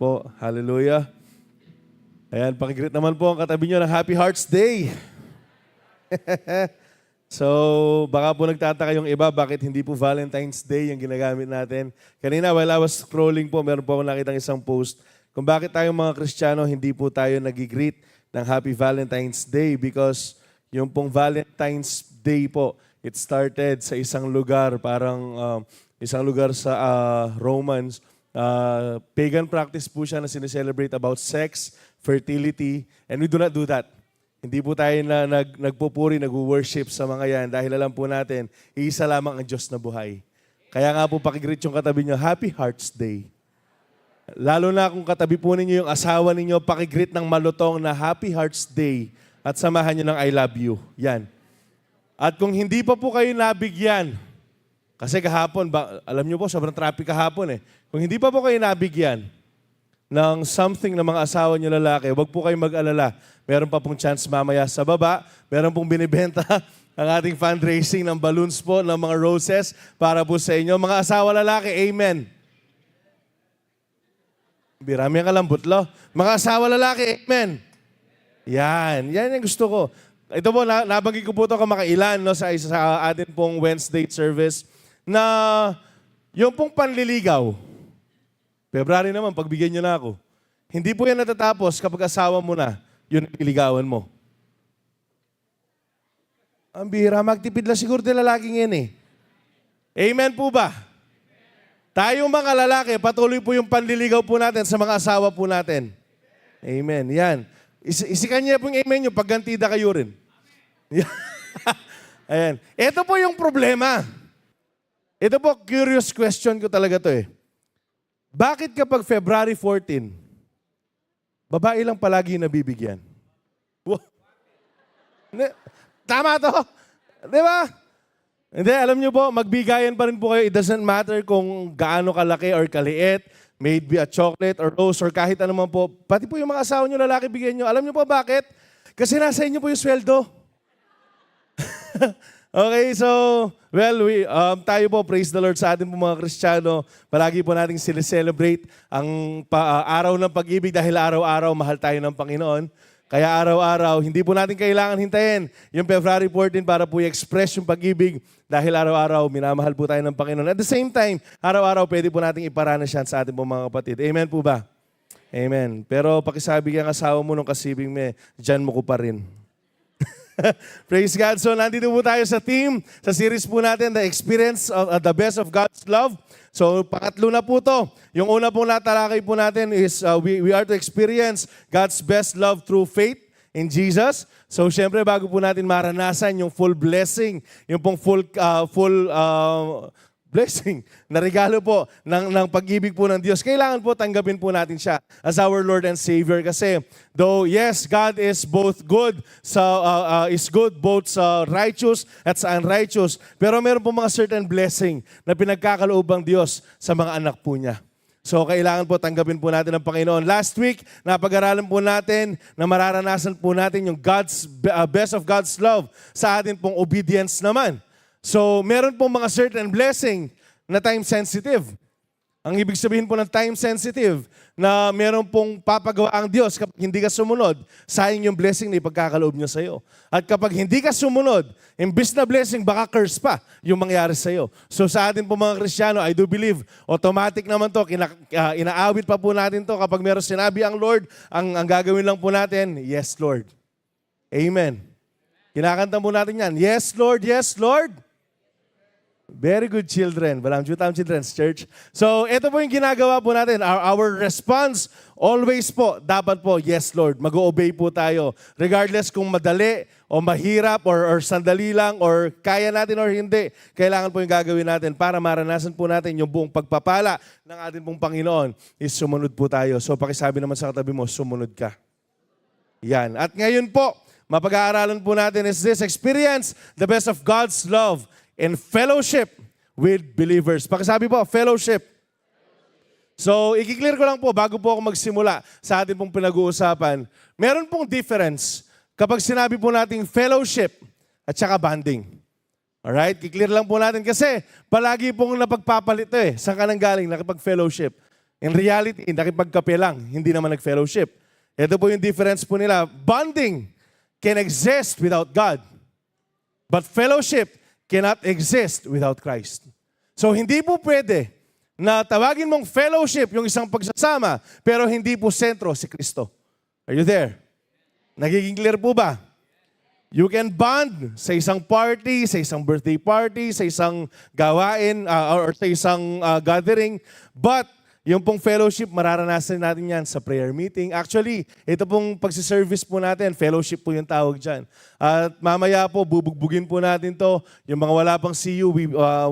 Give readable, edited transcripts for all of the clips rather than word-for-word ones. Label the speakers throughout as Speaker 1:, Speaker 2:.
Speaker 1: po. Hallelujah. Ayan, pakigreet naman po ang katabi nyo ng Happy Hearts Day. So, baka po nagtataka yung iba, bakit hindi po Valentine's Day yung ginagamit natin. Kanina, while I was scrolling po, meron po ako nakitang isang post kung bakit tayong mga Kristiyano hindi po tayo nag-greet ng Happy Valentine's Day because yung pong Valentine's Day po, it started sa isang lugar, parang isang lugar sa Romans. Pagan practice po siya na sineselebrate about sex, fertility, and we do not do that. Hindi po tayo na nagpupuri, nag-worship sa mga yan dahil alam po natin, iisa lamang ang Diyos na buhay. Kaya nga po pakigreet yung katabi nyo, Happy Hearts Day. Lalo na kung katabi po ninyo yung asawa ninyo, pakigreet ng malutong na Happy Hearts Day at samahan nyo ng I love you. Yan. At kung hindi pa po kayo nabigyan, kasi kahapon, alam nyo po, sobrang traffic kahapon eh. Kung hindi pa po kayo nabigyan ng something ng mga asawa nyo lalaki, huwag po kayo mag-alala. Meron pa pong chance mamaya sa baba. Meron pong binibenta ang ating fundraising ng balloons po, ng mga roses para po sa inyo. Mga asawa lalaki, amen. Birami ang kalambot, lo. Mga asawa lalaki, amen. Yan yung gusto ko. Ito po, nabanggit ko po ito kamakailan no, sa atin pong Wednesday service na yung pong panliligaw. February naman, pagbigyan nyo na ako. Hindi po yan natatapos kapag asawa mo na, yun ang iligawan mo. Ang bihira, magtipid lang siguro din lalaking yan eh. Amen po ba? Tayong mga lalaki, patuloy po yung panliligaw po natin sa mga asawa po natin. Amen. Yan. Isikan niya po yung amen nyo, paggantida kayo rin. Ayan. Ito po yung problema. Ito po, curious question ko talaga to eh. Bakit kapag February 14, babae lang palagi nabibigyan? Wow. Tama to. Di ba? Hindi, alam nyo po, magbigayan pa rin po kayo. It doesn't matter kung gaano kalaki or kaliit, may it be a chocolate or rose or kahit ano man po. Pati po yung mga asawa nyo lalaki bigyan nyo. Alam nyo po bakit? Kasi nasa inyo po yung sweldo. Okay, so, well, tayo po, praise the Lord sa atin po mga Kristiyano. Palagi po nating sineselebrate ang araw ng pag-ibig dahil araw-araw mahal tayo ng Panginoon. Kaya araw-araw, hindi po natin kailangan hintayin yung February 14 para po i-express yung pag-ibig dahil araw-araw minamahal po tayo ng Panginoon. At the same time, araw-araw pwede po nating iparanas yan sa atin po mga kapatid. Amen po ba? Amen. Pero pakisabi kang asawa mo nung kasibing me, dyan mo ko pa rin. Praise God. So, nandito po tayo sa team, sa series po natin, The Experience of the Best of God's Love. So, pangatlo na po to. Yung una pong natalakay po natin is we are to experience God's best love through faith in Jesus. So, syempre, bago po natin maranasan yung full blessing, yung pong full blessing na regalo po ng pag-ibig po ng Diyos, kailangan po tanggapin po natin siya as our Lord and Savior. Kasi though, yes, God is both good, is good both sa righteous at sa unrighteous, pero meron po mga certain blessing na pinagkakaloob ang Diyos sa mga anak po niya. So, kailangan po tanggapin po natin ang Panginoon. Last week, napag-aralan po natin na mararanasan po natin yung best of God's love sa atin pong obedience naman. So, meron pong mga certain blessing na time-sensitive. Ang ibig sabihin po ng time-sensitive na meron pong papagawa ang Diyos kapag hindi ka sumunod, sayang yung blessing na ipagkakaloob niya sa'yo. At kapag hindi ka sumunod, imbis na blessing, baka curse pa yung mangyari sa'yo. So sa atin po mga Kristiyano, I do believe, automatic naman to, inaawit pa po natin to kapag meron sinabi ang Lord, ang gagawin lang po natin, yes Lord. Amen. Kinakanta po natin yan, yes Lord, yes Lord. Very good children. Balam Children's Church. So, ito po yung ginagawa po natin. Our response, always po, dapat po, yes Lord, mag-obey po tayo. Regardless kung madali o mahirap or sandali lang or kaya natin or hindi, kailangan po yung gagawin natin para maranasan po natin yung buong pagpapala ng ating pong Panginoon is sumunod po tayo. So, pakisabi naman sa katabi mo, sumunod ka. Yan. At ngayon po, mapag-aaralan po natin is this experience, the best of God's love and fellowship with believers. Pakisabi po, fellowship. So, i-clear ko lang po, bago po ako magsimula sa ating pong pinag-uusapan, meron pong difference kapag sinabi po nating fellowship at saka bonding. Alright? I-clear lang po natin kasi palagi pong napagpapalit saan ka nang galing, nakipag-fellowship. In reality, nakipagkape lang, hindi naman nag-fellowship. Ito po yung difference po nila. Bonding can exist without God. But fellowship cannot exist without Christ. So hindi po pwede na tawagin mong fellowship yung isang pagsasama, pero hindi po sentro si Kristo. Are you there? Nagiging clear po ba? You can bond sa isang party, sa isang birthday party, sa isang gawain, or sa isang gathering, but yung pong fellowship, mararanasan natin yan sa prayer meeting. Actually, ito pong pagsiservice po natin, fellowship po yung tawag dyan. At mamaya po, bubugbugin po natin to. Yung mga wala pang CU,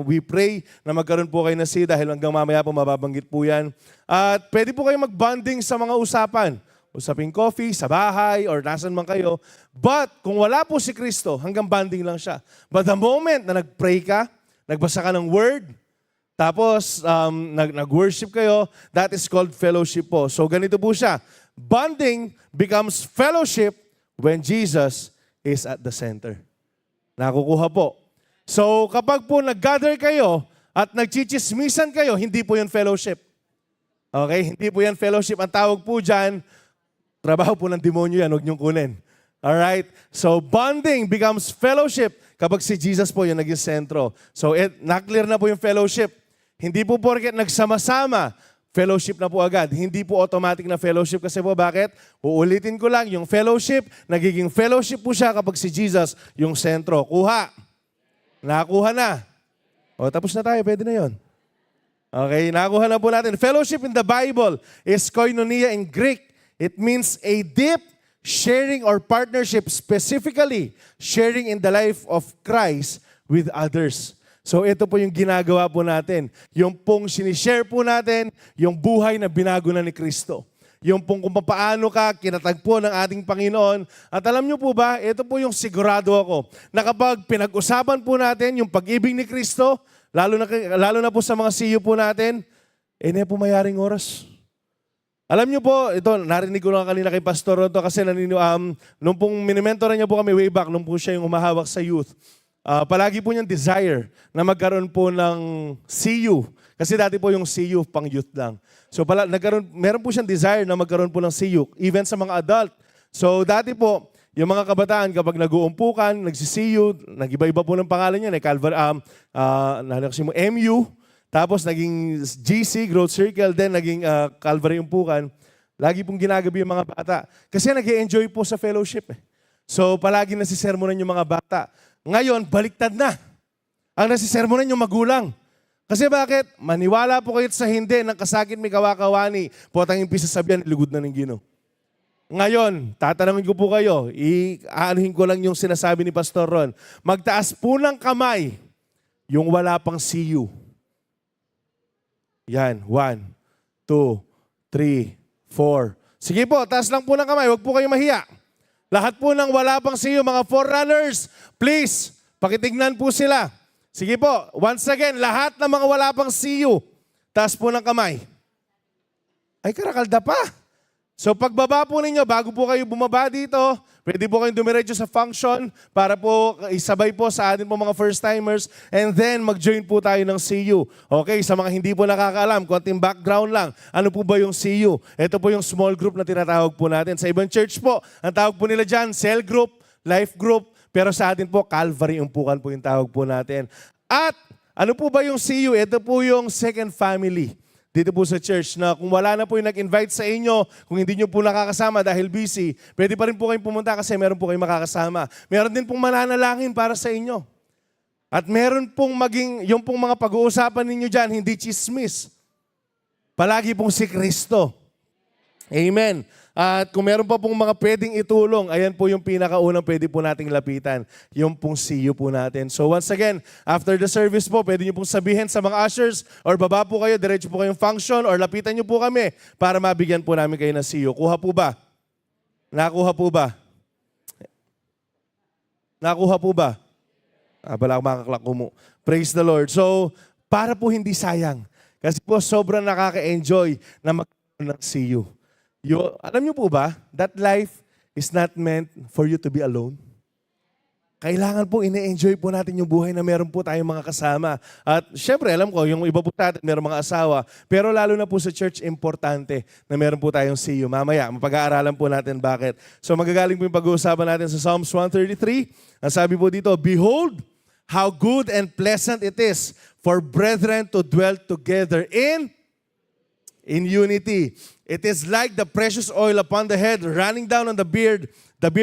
Speaker 1: we pray na magkaroon po kayo na CU dahil hanggang mamaya po mababanggit po yan. At pwede po kayo mag-bonding sa mga usapan. Usaping coffee, sa bahay, or nasan man kayo. But kung wala po si Kristo, hanggang bonding lang siya. But the moment na nag-pray ka, nagbasa ka ng word, tapos nag-worship kayo, that is called fellowship po. So ganito po siya. Bonding becomes fellowship when Jesus is at the center. Nakukuha po. So kapag po nag-gather kayo at nagchichismisan kayo, hindi po yun fellowship. Okay? Hindi po yan fellowship. Ang tawag po dyan, trabaho po ng demonyo yan, huwag niyong kunin. Alright? So bonding becomes fellowship kapag si Jesus po yung naging sentro. So na-clear na po yung fellowship. Hindi po porket nagsama-sama, fellowship na po agad. Hindi po automatic na fellowship kasi po bakit? Uulitin ko lang, yung fellowship, nagiging fellowship po siya kapag si Jesus yung sentro. Kuha. Nakuha na. O, tapos na tayo, pwede na yon. Okay, nakuha na po natin. Fellowship in the Bible is koinonia in Greek. It means a deep sharing or partnership, specifically sharing in the life of Christ with others. So ito po yung ginagawa po natin. Yung pong sinishare po natin, yung buhay na binago na ni Kristo. Yung pong kung paano ka kinatagpo ng ating Panginoon. At alam nyo po ba, ito po yung sigurado ako, na kapag pinag-usapan po natin yung pag-ibig ni Kristo, lalo na po sa mga CU po natin, na po mayaring oras. Alam nyo po, ito, narinig ko lang kanina kay Pastor Ronto kasi nung pong minimentoran niya po kami way back, nung po siya yung humahawak sa youth, palagi po niyang desire na magkaroon po ng CU. Kasi dati po yung CU pang youth lang. So meron po siyang desire na magkaroon po ng CU, even sa mga adult. So dati po, yung mga kabataan kapag nag-uumpukan, nagsi-CU, nag-iba-iba po ng pangalan niya, MU, tapos naging GC, Growth Circle, then naging Calvary Umpukan. Lagi pong ginagabi yung mga bata. Kasi nag-e-enjoy po sa fellowship. So palagi nasisermonan yung mga bata. Ngayon, baliktad na. Ang nasisermonan yung magulang. Kasi bakit? Maniwala po kayo sa hindi ng kasakit may kawakawani. Potang impisa sabihan, lugod na ng Ginoo. Ngayon, tatanungin ko po kayo, aanuhin ko lang yung sinasabi ni Pastor Ron. Magtaas po ng kamay yung wala pang CU. Yan, 1, 2, 3, 4. Sige po, taas lang po ng kamay, huwag po kayong mahiya. Lahat po ng wala pang CU, mga forerunners, please, pakitignan po sila. Sige po, once again, lahat ng mga wala pang CU, taas po ng kamay. Ay, karakalda pa. So pagbaba po ninyo, bago po kayo bumaba dito, pwede po kayong dumiretso sa function para po isabay po sa atin po mga first-timers and then mag-join po tayo ng CU. Okay, sa mga hindi po nakakaalam, konting background lang, ano po ba yung CU? Ito po yung small group na tinatawag po natin. Sa ibang church po, ang tawag po nila dyan, cell group, life group, pero sa atin po, Calvary Umpukan po yung tawag po natin. At ano po ba yung CU? Ito po yung second family dito po sa church na kung wala na po yung nag-invite sa inyo, kung hindi nyo po nakakasama dahil busy, pwede pa rin po kayong pumunta kasi meron po kayong makakasama. Meron din pong mananalangin para sa inyo. At meron pong yung pong mga pag-uusapan ninyo dyan, hindi chismis. Palagi pong si Kristo. Amen. At kung meron pa pong mga pwedeng itulong, ayan po yung pinakaunang pwede po nating lapitan. Yung pong CU po natin. So once again, after the service po, pwede nyo pong sabihin sa mga ushers or baba po kayo, diretso po kayong function or lapitan nyo po kami para mabigyan po namin kayo ng CU. Kuha po ba? Nakuha po ba? Nakuha po ba? Bala ako makaklak mo. Praise the Lord. So, para po hindi sayang. Kasi po sobrang nakaka-enjoy na magkaroon ng CU. Alam niyo po ba, that life is not meant for you to be alone. kailangan po ine-enjoy po natin yung buhay na meron po tayong mga kasama. At syempre, alam ko, yung iba po natin, meron mga asawa. Pero lalo na po sa church, importante na meron po tayong see you. Mamaya, mapag-aaralan po natin bakit. So magagaling po yung pag-uusapan natin sa Psalms 133. Ang sabi po dito, "Behold, how good and pleasant it is for brethren to dwell together in unity. It is like the precious oil upon the head, running down on the beard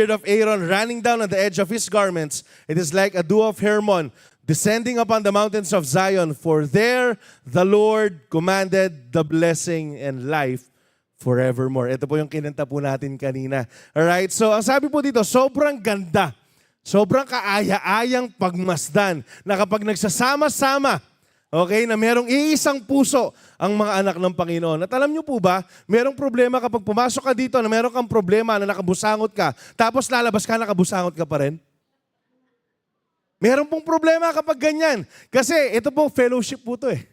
Speaker 1: of Aaron, running down on the edge of his garments. It is like a dew of Hermon, descending upon the mountains of Zion. For there the Lord commanded the blessing and life forevermore." Ito po yung kinanta po natin kanina. Alright, so ang sabi po dito, sobrang ganda. Sobrang kaaya-ayang pagmasdan na kapag nagsasama-sama, okay, na merong iisang puso ang mga anak ng Panginoon. At alam niyo po ba, merong problema kapag pumasok ka dito na meron kang problema na nakabusangot ka, tapos lalabas ka, nakabusangot ka pa rin? Meron pong problema kapag ganyan. Kasi ito po, fellowship po to eh.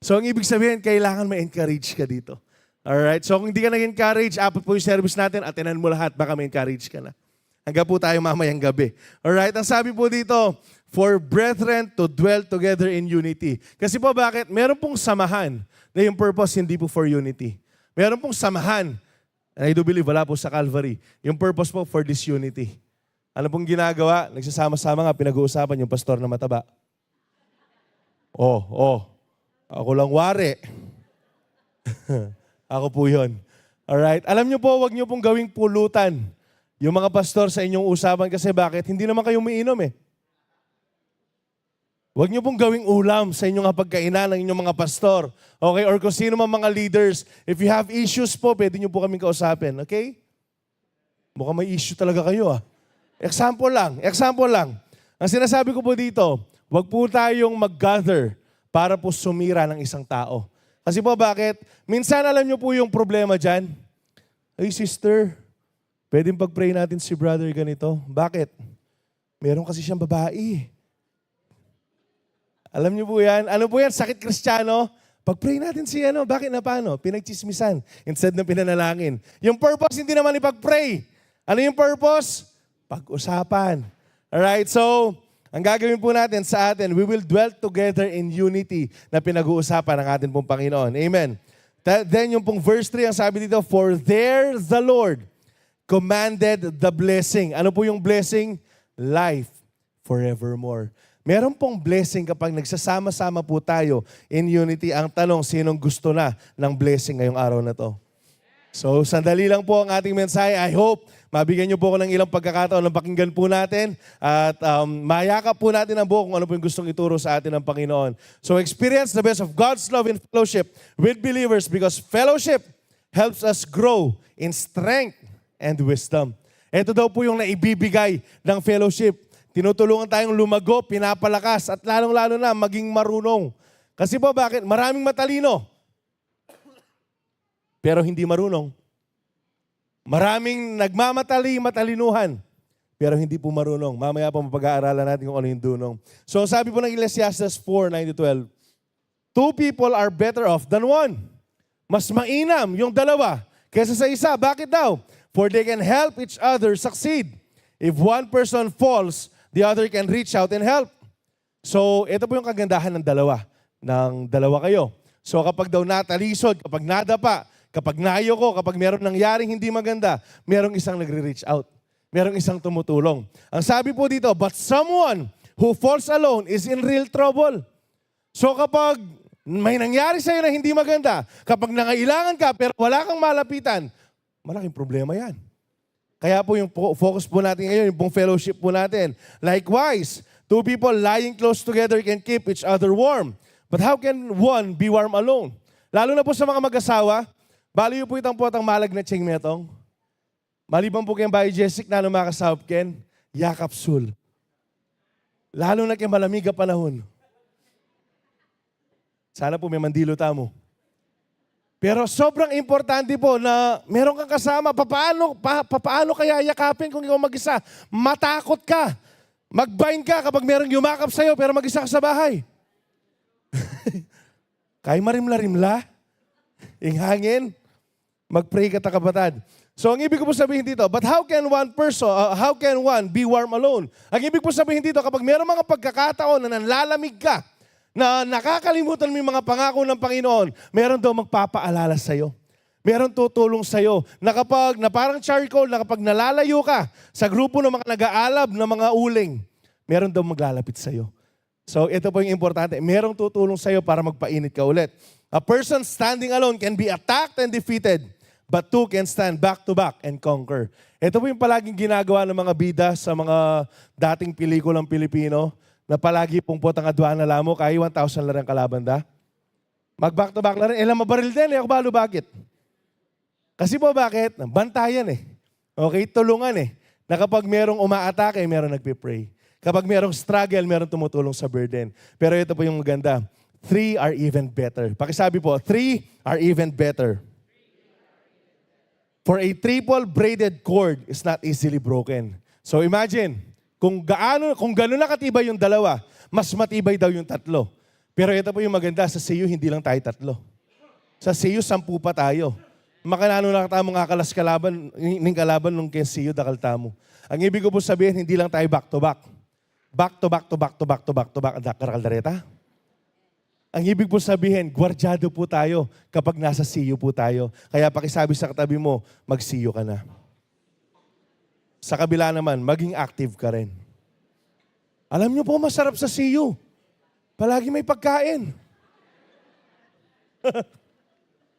Speaker 1: So ang ibig sabihin, kailangan ma-encourage ka dito. Alright, so kung hindi ka nag-encourage, apat po yung service natin, atinan mo lahat, baka ma-encourage ka na. Hanggang po tayo mamayang gabi. Alright, ang sabi po dito, "For brethren to dwell together in unity." Kasi po bakit? Meron pong samahan na yung purpose hindi po for unity. Meron pong samahan, and I do believe wala po sa Calvary, yung purpose po for this unity. Ano pong ginagawa? Nagsasama-sama nga, pinag-uusapan yung pastor na mataba. Ako lang wari. Ako po yun. Alright, alam nyo po, wag nyo pong gawing pulutan yung mga pastor sa inyong usapan kasi bakit? Hindi naman kayo umiinom eh. Huwag niyo pong gawing ulam sa inyong pagkainan ng inyong mga pastor. Okay? Or kung sino man mga leaders. If you have issues po, pwede niyo po kaming kausapin. Okay? Mukhang may issue talaga kayo ah. Example lang. Ang sinasabi ko po dito, huwag po tayong mag-gather para po sumira ng isang tao. Kasi po bakit? Minsan alam niyo po yung problema dyan. Ay sister, pwedeng pag-pray natin si brother ganito. Bakit? Meron kasi siyang babae. Alam niyo po yan? Ano po yan? Sakit Kristiyano? Pag-pray natin si ano. Bakit na paano? Pinagchismisan instead na pinanalangin. Yung purpose, hindi naman ipag-pray. Ano yung purpose? Pag-usapan. Alright, so, ang gagawin po natin sa atin, we will dwell together in unity na pinag-uusapan ng ating pong Panginoon. Amen. Then yung pong verse 3, ang sabi dito, "For there the Lord commanded the blessing." Ano po yung blessing? Life forevermore. Meron pong blessing kapag nagsasama-sama po tayo in unity. Ang tanong, sinong gusto na ng blessing ngayong araw na to? So, sandali lang po ang ating mensahe. I hope mabigyan niyo po ako ng ilang pagkakataon na pakinggan po natin at mayakap po natin ang buo kung ano po yung gustong ituro sa atin ng Panginoon. So, experience the best of God's love and fellowship with believers because fellowship helps us grow in strength and wisdom. Ito daw po yung naibibigay ng fellowship. Tinutulungan tayong lumago, pinapalakas, at lalong-lalo na maging marunong. Kasi po bakit? Maraming matalino, pero hindi marunong. Maraming matalinuhan, pero hindi po marunong. Mamaya po mapag-aaralan natin kung ano yung dunong. So sabi po ng Ecclesiastes 4:9-12, "Two people are better off than one." Mas mainam yung dalawa kaysa sa isa. Bakit daw? For they can help each other succeed. If one person falls, the other can reach out and help. So, ito po yung kagandahan ng dalawa kayo. So, kapag daw natalisod, kapag nadapa, kapag nayoko, kapag meron nangyaring hindi maganda, merong isang nagre-reach out. Merong isang tumutulong. Ang sabi po dito, "But someone who falls alone is in real trouble." So, kapag may nangyari sa'yo na hindi maganda, kapag nangailangan ka pero wala kang malapitan, malaking problema yan. Kaya po yung focus po natin ngayon, yung pong fellowship po natin. Likewise, two people lying close together can keep each other warm. But how can one be warm alone? Lalo na po sa mga mag-asawa, baliw po itang potang malag na tsing metong. Maliban po kayong bayi Jessic na lumakasahop ken, yakapsul. Lalo na kayong malamig ang panahon. Sana po may mandilo tamo. Pero sobrang importante po na meron kang kasama. Papaano kaya yakapin kung ikaw mag-isa? Matakot ka. Mag-bind ka kapag merong yumakap sa'yo pero mag-isa ka sa bahay. Kaya marimla-rimla. Yung hangin. Mag-pray ka ta kapatid. So ang ibig ko po sabihin dito, but how can one be warm alone? Ang ibig po sabihin dito, kapag mayroong mga pagkakataon na nanlalamig ka, na nakakalimutan mo yung mga pangako ng Panginoon, meron daw magpapaalala sa'yo. Meron tutulong sa'yo na na parang charcoal, na kapag nalalayo ka sa grupo ng mga nag-aalab na mga uling, meron daw maglalapit sa'yo. So ito po yung importante. Merong tutulong sa'yo para magpainit ka ulit. A person standing alone can be attacked and defeated, but two can stand back to back and conquer. Ito po yung palaging ginagawa ng mga bida sa mga dating pelikulang Pilipino na palagi pong potang adwaan na lamo, kaya 1,000 lang ang kalaban da. Mag-back to back na rin. Mabaril din, ako balo bakit? Kasi po bakit? Bantayan Okay, tulungan Na kapag merong umaatake, merong nagpipray. Kapag merong struggle, merong tumutulong sa burden. Pero ito po yung maganda. 3 are even better. Pakisabi po, 3 are even better. For a triple braided cord is not easily broken. So imagine, kung gano'n nakatibay yung dalawa, mas matibay daw yung tatlo. Pero ito po yung maganda, sa CU, hindi lang tayo tatlo. Sa CU, 10 pa tayo. Makanano na katamo nga kalas kalaban, ning kalaban nung kay CU dakal tamo. Ang ibig ko po sabihin, hindi lang tayo back to back. Back to back to back to back to back to back, kaldareta. Ang ibig po sabihin, gwardyado po tayo kapag nasa CU po tayo. Kaya pakisabi sa katabi mo, mag-CU ka na. Sa kabila naman, maging active ka rin. Alam niyo po, masarap sa CU. Palagi may pagkain.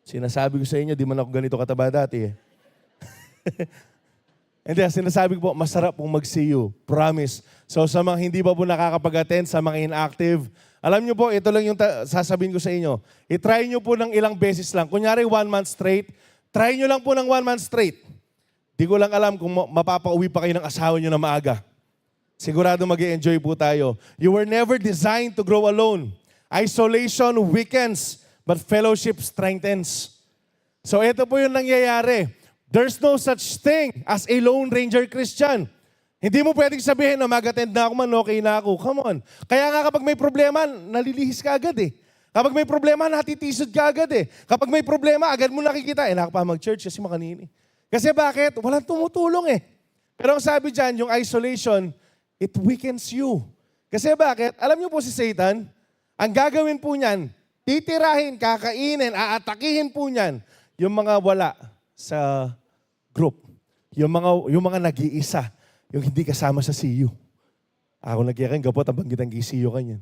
Speaker 1: Sinasabi ko sa inyo, di man ako ganito kataba dati Hindi, sinasabi ko po, masarap pong mag-CU. Promise. So sa mga hindi pa po nakakapag-attend, sa mga inactive, alam niyo po, ito lang yung sasabihin ko sa inyo. I-try niyo po ng ilang beses lang. Kunyari, 1 month straight. Try niyo lang po ng 1 month straight. Di ko lang alam kung mapapauwi pa kayo ng asawa niyo na maaga. Sigurado mag-i-enjoy po tayo. You were never designed to grow alone. Isolation weakens, but fellowship strengthens. So ito po yung nangyayari. There's no such thing as a Lone Ranger Christian. Hindi mo pwedeng sabihin na mag-attend na ako man, okay na ako. Come on. Kaya nga kapag may problema, nalilihis ka agad Kapag may problema, natitisod ka agad Kapag may problema, agad mo nakikita, nakapa mag-church kasi makanini. Kasi bakit? Walang tumutulong Pero ang sabi dyan, yung isolation, it weakens you. Kasi bakit? Alam niyo po si Satan, ang gagawin po niyan, titirahin, kakainin, aatakihin po niyan, yung mga wala sa group. Yung mga nag-iisa, yung hindi kasama sa CU. Ako nag-iyakin, gapot, ang banggit ang CU kanyan.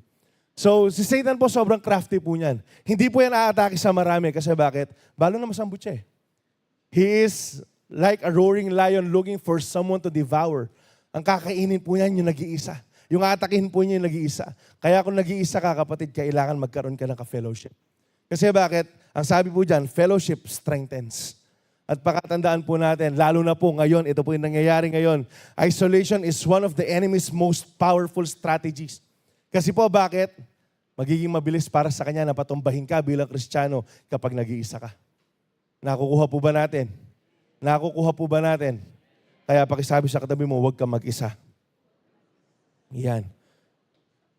Speaker 1: So, si Satan po sobrang crafty po niyan. Hindi po yan aatake sa marami. Kasi bakit? Balo na masambut siya He is like a roaring lion looking for someone to devour. Ang kakainin po niyan yung nag-iisa. Yung aatakihin po niya yung nag-iisa. Kaya kung nag-iisa ka, kapatid, kailangan magkaroon ka ng ka-fellowship. Kasi bakit? Ang sabi po dyan, fellowship strengthens. At pakatandaan po natin, lalo na po ngayon, ito po yung nangyayari ngayon, isolation is one of the enemy's most powerful strategies. Kasi po bakit? Magiging mabilis para sa kanya na patumbahin ka bilang Kristiyano kapag nag-iisa ka. Nakukuha po ba natin? Nakukuha po ba natin? Kaya pakisabi sa katabi mo, huwag kang mag-isa. Yan.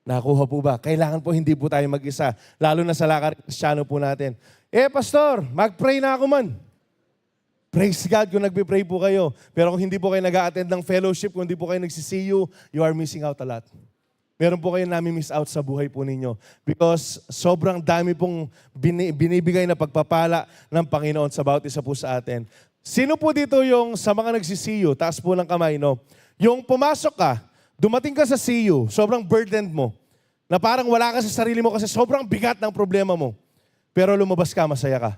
Speaker 1: Nakuha po ba? Kailangan po hindi po tayo mag-isa. Lalo na sa lakar Kristiyano po natin. Pastor, mag-pray na ako man. Praise God kung nagpipray po kayo. Pero kung hindi po kayo nag-a-attend ng fellowship, kung hindi po kayo nagsisiyu, you are missing out a lot. Meron po kayo nami-miss out sa buhay po ninyo. Because sobrang dami pong binibigay na pagpapala ng Panginoon sa bawat isa po sa atin. Sino po dito yung sa mga nagsisiyu, taas po ng kamay, no? Yung pumasok ka, dumating ka sa CU, sobrang burdened mo, na parang wala ka sa sarili mo kasi sobrang bigat ng problema mo. Pero lumabas ka, masaya ka.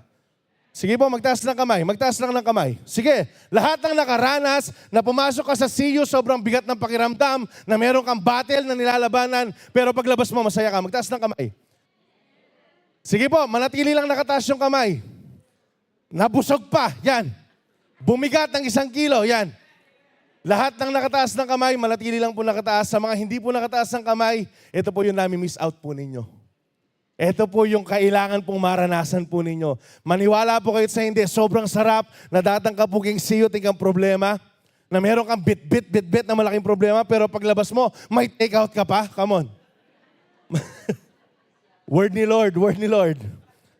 Speaker 1: Sige po, magtaas ng kamay. Magtaas lang ng kamay. Sige, lahat ng nakaranas na pumasok ka sa CU, sobrang bigat ng pakiramdam, na meron kang battle na nilalabanan, pero paglabas mo, masaya ka. Magtaas ng kamay. Sige po, manatili lang nakataas yung kamay. Nabusog pa, yan. Bumigat ng 1 kilo, yan. Lahat ng nakataas ng kamay, manatili lang po nakataas. Sa mga hindi po nakataas ng kamay, ito po yung nami-miss out po ninyo. Ito po yung kailangan pong maranasan po ninyo. Maniwala po kayo sa hindi, sobrang sarap na datang ka po king CU, tingkang problema, na meron kang bit na malaking problema, pero paglabas mo, may take out ka pa. Come on. Word ni Lord.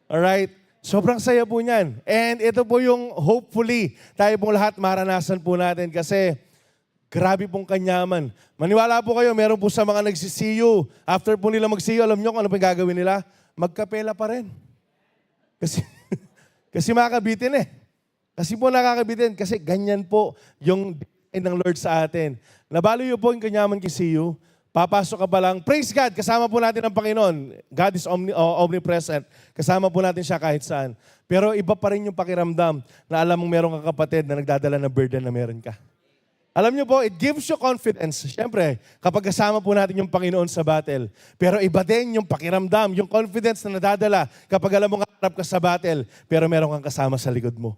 Speaker 1: Alright? Sobrang saya po niyan. And ito po yung hopefully tayo pong lahat maranasan po natin kasi grabe pong kanyaman. Maniwala po kayo, meron po sa mga nagsisiyo. After po nila magsiyo, alam nyo kung ano pa yung gagawin nila? Magkapela pa rin. Kasi, kasi makakabitin eh. Kasi po nakakabitin. Kasi ganyan po yung design ng Lord sa atin. Nabalo yun po yung kanyaman kisiyo. Papasok ka pa lang. Praise God, kasama po natin ang Panginoon. God is omnipresent. Kasama po natin siya kahit saan. Pero iba pa rin yung pakiramdam na alam mong meron kang kapatid na nagdadala ng burden na meron ka. Alam niyo po, it gives you confidence. Siyempre, kapag kasama po natin yung Panginoon sa battle. Pero iba din yung pakiramdam, yung confidence na nadadala kapag alam mong harap ka sa battle, pero meron kang kasama sa likod mo.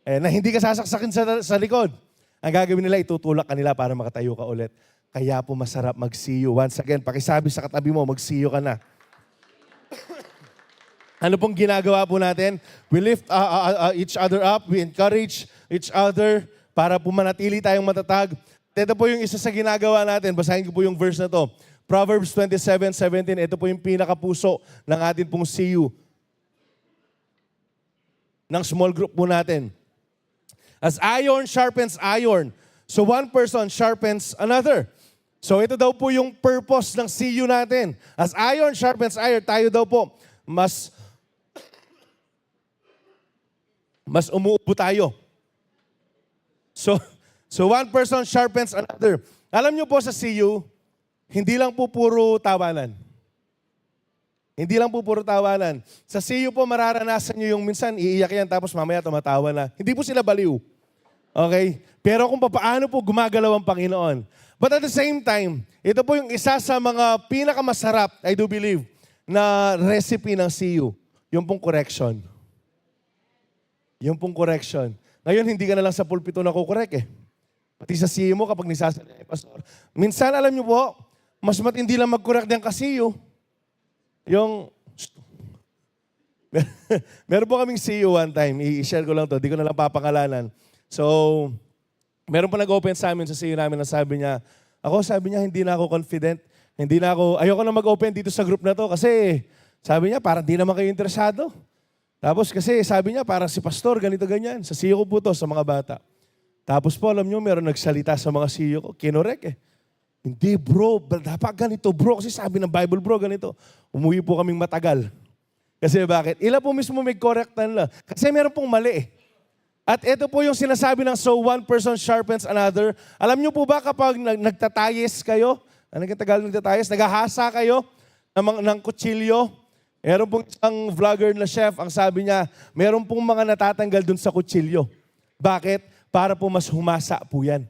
Speaker 1: Na hindi ka sasaksakin sa likod. Ang gagawin nila, itutulak ka nila para makatayo ka ulit. Kaya po masarap mag-see you. Once again, pakisabi sa katabi mo, mag-see you ka na. Ano pong ginagawa po natin? We lift each other up, we encourage each other para po manatili tayong matatag. Ito po yung isa sa ginagawa natin. Basahin ko po yung verse na to. Proverbs 27:17. Ito po yung pinakapuso ng atin pong see you. Ng small group po natin. As iron sharpens iron, so one person sharpens another. So ito daw po yung purpose ng CU natin. As iron sharpens iron, tayo daw po mas umuupo tayo. So one person sharpens another. Alam niyo po sa CU, hindi lang po puro tawanan. Hindi lang po puro tawanan. Sa CU po mararanasan niyo yung minsan iiyak yan tapos mamaya tumatawa na. Hindi po sila baliw. Okay? Pero kung paano po gumagalaw ang Panginoon. But at the same time, ito po yung isa sa mga pinakamasarap, I do believe, na recipe ng CU. Yung pong correction. Yung pong correction. Ngayon, hindi ka na lang sa pulpito na kukorek eh. Pati sa CU mo kapag nisasalita ni Pastor. Minsan, alam niyo po, mas matindi lang mag-correct din ka CU. Yung, meron po kaming CU one time. I-share ko lang to. Di ko na lang papangalanan. So, meron po nag-open sa amin sa CU namin na sabi niya, sabi niya, hindi na ako confident. Ayoko na mag-open dito sa group na to kasi sabi niya, parang di naman kayo interesado. Tapos kasi sabi niya, parang si Pastor, ganito ganyan. Sa CU ko po to, sa mga bata. Tapos po, alam niyo, meron nagsalita sa mga CU ko, kinorek eh. Hindi bro, dapat ganito bro. Kasi sabi ng Bible bro, ganito. Umuwi po kaming matagal. Kasi bakit? Ila po mismo may correctan lang. Kasi meron pong mali eh. At ito po yung sinasabi ng so one person sharpens another. Alam niyo po ba kapag nagtatayes kayo, anong Tagalog nagtatayes? Naghahasa kayo ng kutsilyo. Meron pong isang vlogger na chef, ang sabi niya, meron pong mga natatanggal dun sa kutsilyo. Bakit? Para po mas humasa po yan.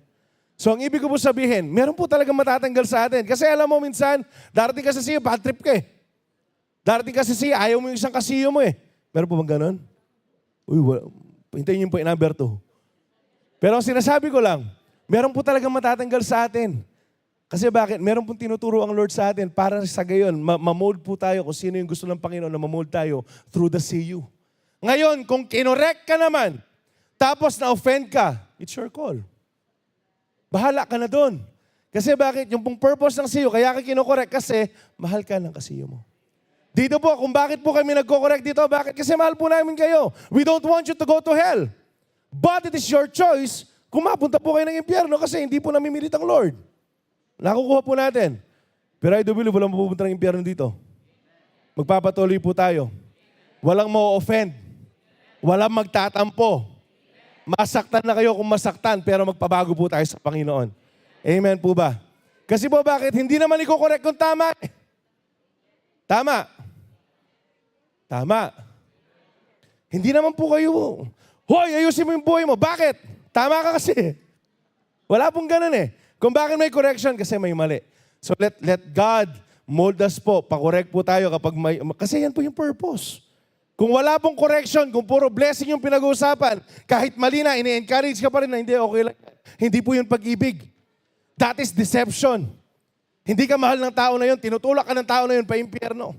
Speaker 1: So ang ibig ko po sabihin, meron po talaga matatanggal sa atin. Kasi alam mo minsan, darating ka sa siyo, bad trip ka eh. Darating ka sa siyo, ayaw mo yung isang kasiyo mo eh. Meron po bang ganun? Hintayin niyo po yung number 2. Pero ang sinasabi ko lang, meron po talagang matatanggal sa atin. Kasi bakit? Meron pong tinuturo ang Lord sa atin para sa gayon, ma-mold po tayo kung sino yung gusto ng Panginoon na ma-mold tayo through the CU. Ngayon, kung kinorek ka naman, tapos na-offend ka, it's your call. Bahala ka na doon. Kasi bakit? Yung pong purpose ng CU, kaya ka kinokorek kasi mahal ka ng kasiyo mo. Dito po, kung bakit po kami nagko-correct dito, bakit? Kasi mahal po namin kayo. We don't want you to go to hell. But it is your choice kung mapunta po kayo ng impyerno kasi hindi po namimilit ang Lord. Nakukuha po natin. Pero I do believe walang mapupunta ng impyerno dito. Magpapatuloy po tayo. Walang ma-offend. Walang magtatampo. Masaktan na kayo kung masaktan, pero magpabago po tayo sa Panginoon. Amen po ba? Kasi po bakit? Hindi naman iko-correct kung tama. Tama. Tama. Hindi naman po kayo, hoy, ayusin mo yung buhay mo. Bakit? Tama ka kasi. Wala pong ganun eh. Kung bakit may correction, kasi may mali. So let God mold us po. Pa-correct po tayo kapag may, kasi yan po yung purpose. Kung wala pong correction, kung puro blessing yung pinag-uusapan, kahit mali na, ini-encourage ka pa rin na hindi, okay lang. Hindi po yung pag-ibig. That is deception. Hindi ka mahal ng tao na yun, tinutulak ka ng tao na yun pa impyerno.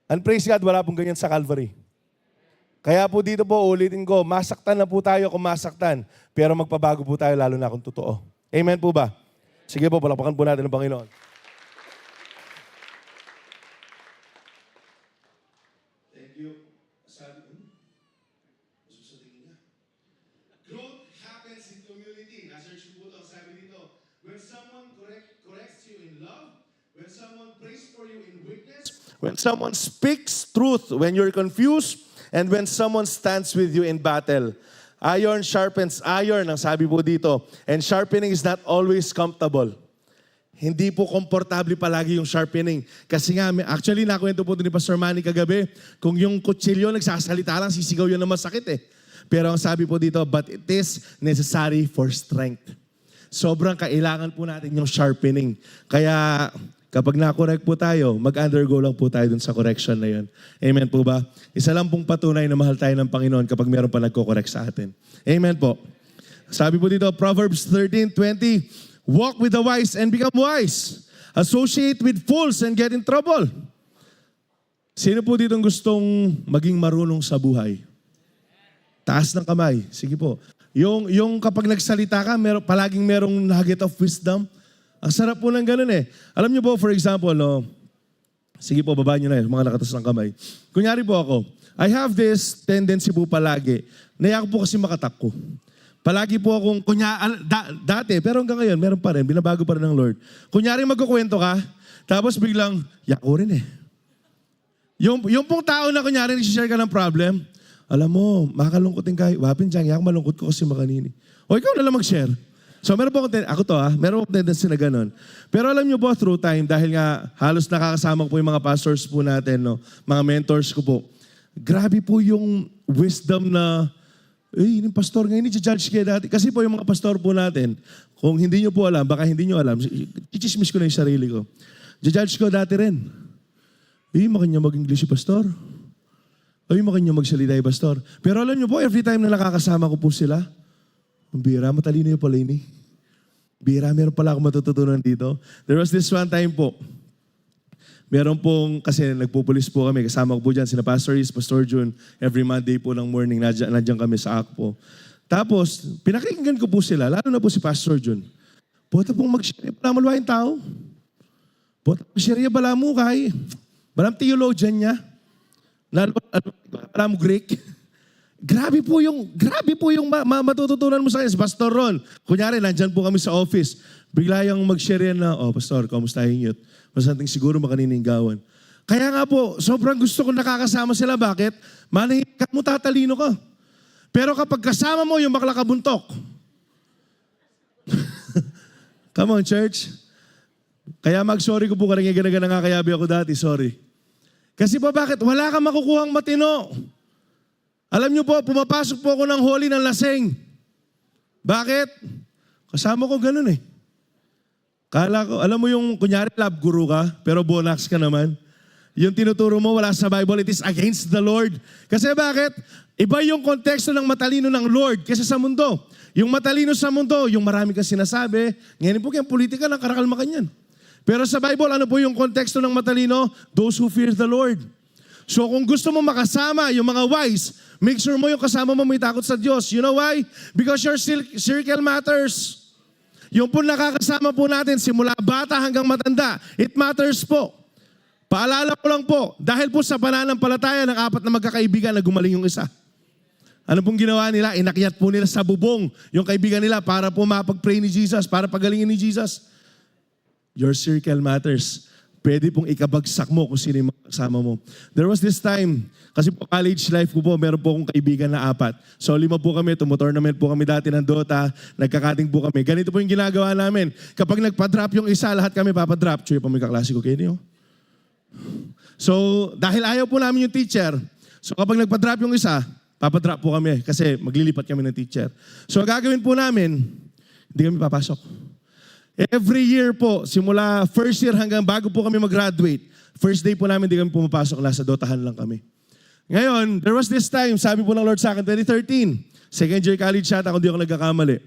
Speaker 1: And praise God, wala pong ganyan sa Calvary. Kaya po dito po, ulitin ko, masaktan na po tayo kung masaktan, pero magpabago po tayo lalo na kung totoo. Amen po ba? Sige po, palakpakan po natin ang Panginoon. Thank you. Nasa-search po ito, sabi dito, when someone corrects you in love, when someone prays for you in weakness, when someone speaks truth when you're confused, and when someone stands with you in battle. Iron sharpens iron, ang sabi po dito. And sharpening is not always comfortable. Hindi po komportable palagi yung sharpening. Kasi nga, actually, nakwento po ito ni Pastor Manny kagabi, kung yung kutsilyo nagsasalita lang, sisigaw yun na masakit eh. Pero ang sabi po dito, but it is necessary for strength. Sobrang kailangan po natin yung sharpening. Kaya kapag na-correct po tayo, mag-undergo lang po tayo dun sa correction na yun. Amen po ba? Isa lang pong patunay na mahal tayo ng Panginoon kapag meron pa nagko-correct sa atin. Amen po. Sabi po dito, Proverbs 13:20, walk with the wise and become wise. Associate with fools and get in trouble. Sino po dito gustong maging marunong sa buhay? Taas ng kamay. Sige po. Yung kapag nagsalita ka, palaging merong nugget of wisdom. Ang sarap po ng ganun eh. Alam niyo po, for example, no, sige po, baba niyo na yun, mga nakatas ng kamay. Kunyari po ako, I have this tendency po palagi, na ako po kasi makatakko. Palagi po akong, dati, pero hanggang ngayon, meron pa rin, binabago pa rin ng Lord. Kunyari magkukwento ka, tapos biglang, yako rin eh. Yung pong tao na kunyari, nag-share ka ng problem, alam mo, makakalungkot din kayo. Wapin dyan, yak malungkot ko kasi makanini. O ikaw na lang mag-share. So meron po meron po tendency na ganun. Pero alam nyo po, through time, dahil nga halos nakakasama po yung mga pastors po natin, no, mga mentors ko po, grabe po yung wisdom na, yung pastor ngayon, i-judge kayo dati. Kasi po yung mga pastor po natin, kung hindi nyo po alam, baka hindi nyo alam, i-chismis ko na yung sarili ko. I-judge ko dati rin. Makanya mag-English pastor. Makanya magsalita yung pastor. Pero alam nyo po, every time na nakakasama ko po sila, ang bira, matalino yung pala ini. Bira, meron pala akong matututunan dito. There was this one time po. Meron pong, kasi nagpupulis po kami, kasama ko po dyan, sina Pastor Is, Pastor June, every Monday po ng morning, nandiyan kami sa ACPO. Tapos, pinakinggan ko po sila, lalo na po si Pastor June. Puta pong mag-share, pala maluhain tao. Puta pong share bala mo kay, balang theologian niya. Bala mo Greek. Grabe po yung matututunan mo sa akin. Pastor Ron, kunyari, nandyan po kami sa office. Bigla yung mag-share yan na, Pastor, kamusta yung youth? Masanting siguro makaniningawan. Kaya nga po, sobrang gusto ko nakakasama sila. Bakit? Manahimik ka mo, tatalino ka. Pero kapag kasama mo yung bakla kabuntok. Come on, church. Kaya mag-sorry ko po karang ganang-kakayabi ako dati, sorry. Kasi po bakit? Wala kang makukuhang matino. Alam niyo po, pumapasok po ako ng holy ng laseng. Bakit? Kasama ko ganun eh. Kala ko, alam mo yung, kunyari love guru ka, pero bonax ka naman. Yung tinuturo mo, wala sa Bible, it is against the Lord. Kasi bakit? Iba yung konteksto ng matalino ng Lord kaysa sa mundo. Yung matalino sa mundo, yung marami kang sinasabi, ngayon po kayong politika, nakarakalma ka niyan. Pero sa Bible, ano po yung konteksto ng matalino? Those who fear the Lord. So kung gusto mo makasama yung mga wise, make sure mo yung kasama mo may takot sa Diyos. You know why? Because your circle matters. Yung po nakakasama po natin simula bata hanggang matanda, it matters po. Paalala ko lang po, dahil po sa pananampalataya ng 4 na magkakaibigan na gumaling yung isa. Ano pong ginawa nila? Inakyat po nila sa bubong yung kaibigan nila para po mapag-pray ni Jesus, para pagalingin ni Jesus. Your circle matters. Pwede pong ikabagsak mo kung sino yung kasama mo. There was this time, kasi po college life ko po, meron po akong kaibigan na 4. So 5 po kami, tumotournament po kami dati ng Dota, nagkakating po kami. Ganito po yung ginagawa namin. Kapag nagpa-drop yung isa, lahat kami papadrop. Chuy pa may kaklase ko kayo niyo. So dahil ayaw po namin yung teacher, so kapag nagpa-drop yung isa, papadrop po kami kasi maglilipat kami ng teacher. So gagawin po namin, hindi kami papasok. Every year po, simula first year hanggang bago po kami mag-graduate, first day po namin hindi kami pumapasok, nasa dotahan lang kami. Ngayon, there was this time, sabi po ng Lord sa akin, 2013, second year college siya, kung di ako nagkakamali.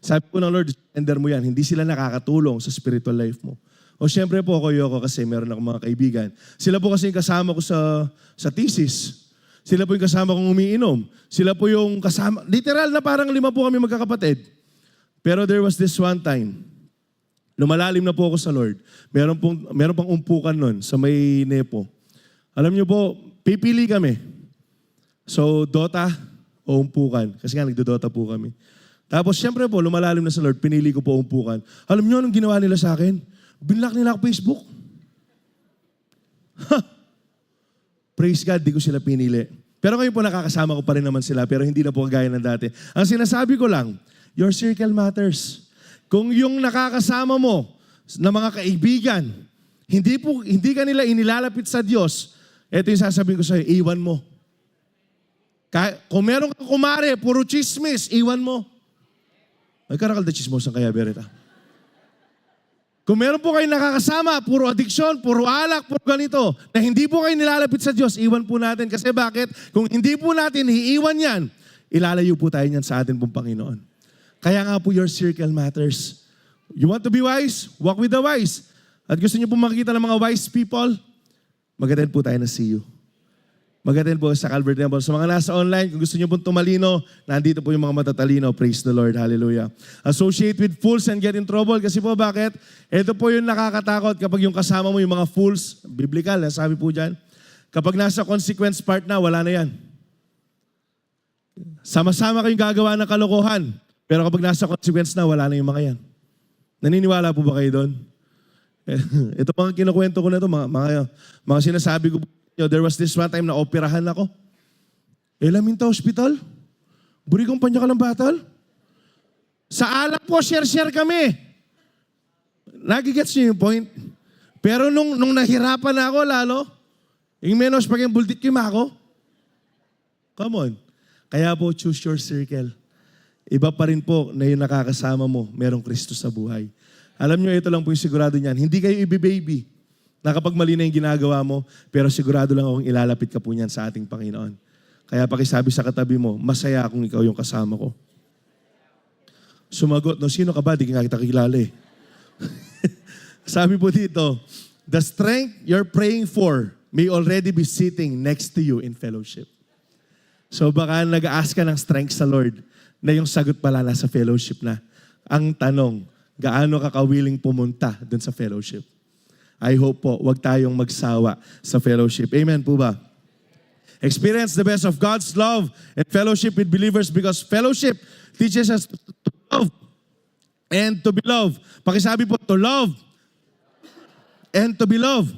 Speaker 1: Sabi po ng Lord, ender mo yan, hindi sila nakakatulong sa spiritual life mo. O syempre po, ako kasi meron akong mga kaibigan. Sila po kasi yung kasama ko sa thesis. Sila po yung kasama kong umiinom. Sila po yung kasama, literal na parang 5 po kami magkakapatid. Pero there was this one time, lumalalim na po ako sa Lord. Meron pang umpukan nun sa may Nepo. Alam niyo po, pipili kami. So, Dota o umpukan. Kasi nga, nagdo-Dota po kami. Tapos syempre po, lumalalim na sa Lord, pinili ko po umpukan. Alam niyo anong ginawa nila sa akin? Binlock nila ako Facebook. Praise God, di ko sila pinili. Pero ngayon po nakakasama ko pa rin naman sila, pero hindi na po kagaya ng dati. Ang sinasabi ko lang, your circle matters. Kung yung nakakasama mo na mga kaibigan, hindi ka nila inilalapit sa Diyos, ito yung sasabihin ko sa'yo, iwan mo. Kung meron kang kumare, puro chismis, iwan mo. Nagkarakal na chismosan kaya, Beretta. Kung meron po kayo nakakasama, puro addiction, puro alak, puro ganito, na hindi po kayo nilalapit sa Diyos, iwan po natin. Kasi bakit? Kung hindi po natin iiwan yan, ilalayo po tayo niyan sa atin pong Panginoon. Kaya nga po, your circle matters. You want to be wise? Walk with the wise. At gusto niyo po makikita ng mga wise people? Mag-attend po tayo na see you. Mag-attend po sa Calvary Temple. Sa mga nasa online, kung gusto niyo pong tumalino, nandito po yung mga matatalino. Praise the Lord. Hallelujah. Associate with fools and get in trouble. Kasi po bakit? Ito po yung nakakatakot kapag yung kasama mo yung mga fools. Biblical, sabi po dyan. Kapag nasa consequence part na, wala na yan. Sama-sama kayong gagawa ng kalokohan. Pero kapag nasa consequence na, wala na yung mga yan. Naniniwala po ba kayo doon? Ito mga kinukwento ko na ito, mga sinasabi ko. There was this one time na operahan ako. Elaminta Hospital. Buri kong panyakalang batal. Sa alak po, share-share kami. Nagigets niyo yung point? Pero nung nahirapan na ako lalo, yung menos pag yung bultit kim ako. Come on. Kaya po, choose your circle. Iba pa rin po na yung nakakasama mo, merong Kristo sa buhay. Alam niyo, ito lang po yung sigurado niyan. Hindi kayo ibi-baby. Na kapag mali na yung ginagawa mo, pero sigurado lang akong ilalapit ka po niyan sa ating Panginoon. Kaya pakisabi sa katabi mo, masaya kung ikaw yung kasama ko. Sumagot, no, sino ka ba? Di nga kita kilala eh. Sabi po dito, the strength you're praying for may already be sitting next to you in fellowship. So baka nag-ask ka ng strength sa Lord na yung sagot pala nasa fellowship na. Ang tanong, gaano ka kawiling pumunta dun sa fellowship? I hope po, wag tayong magsawa sa fellowship. Amen po ba? Experience the best of God's love and fellowship with believers because fellowship teaches us to love and to be loved. Pakisabi po, to love and to be loved.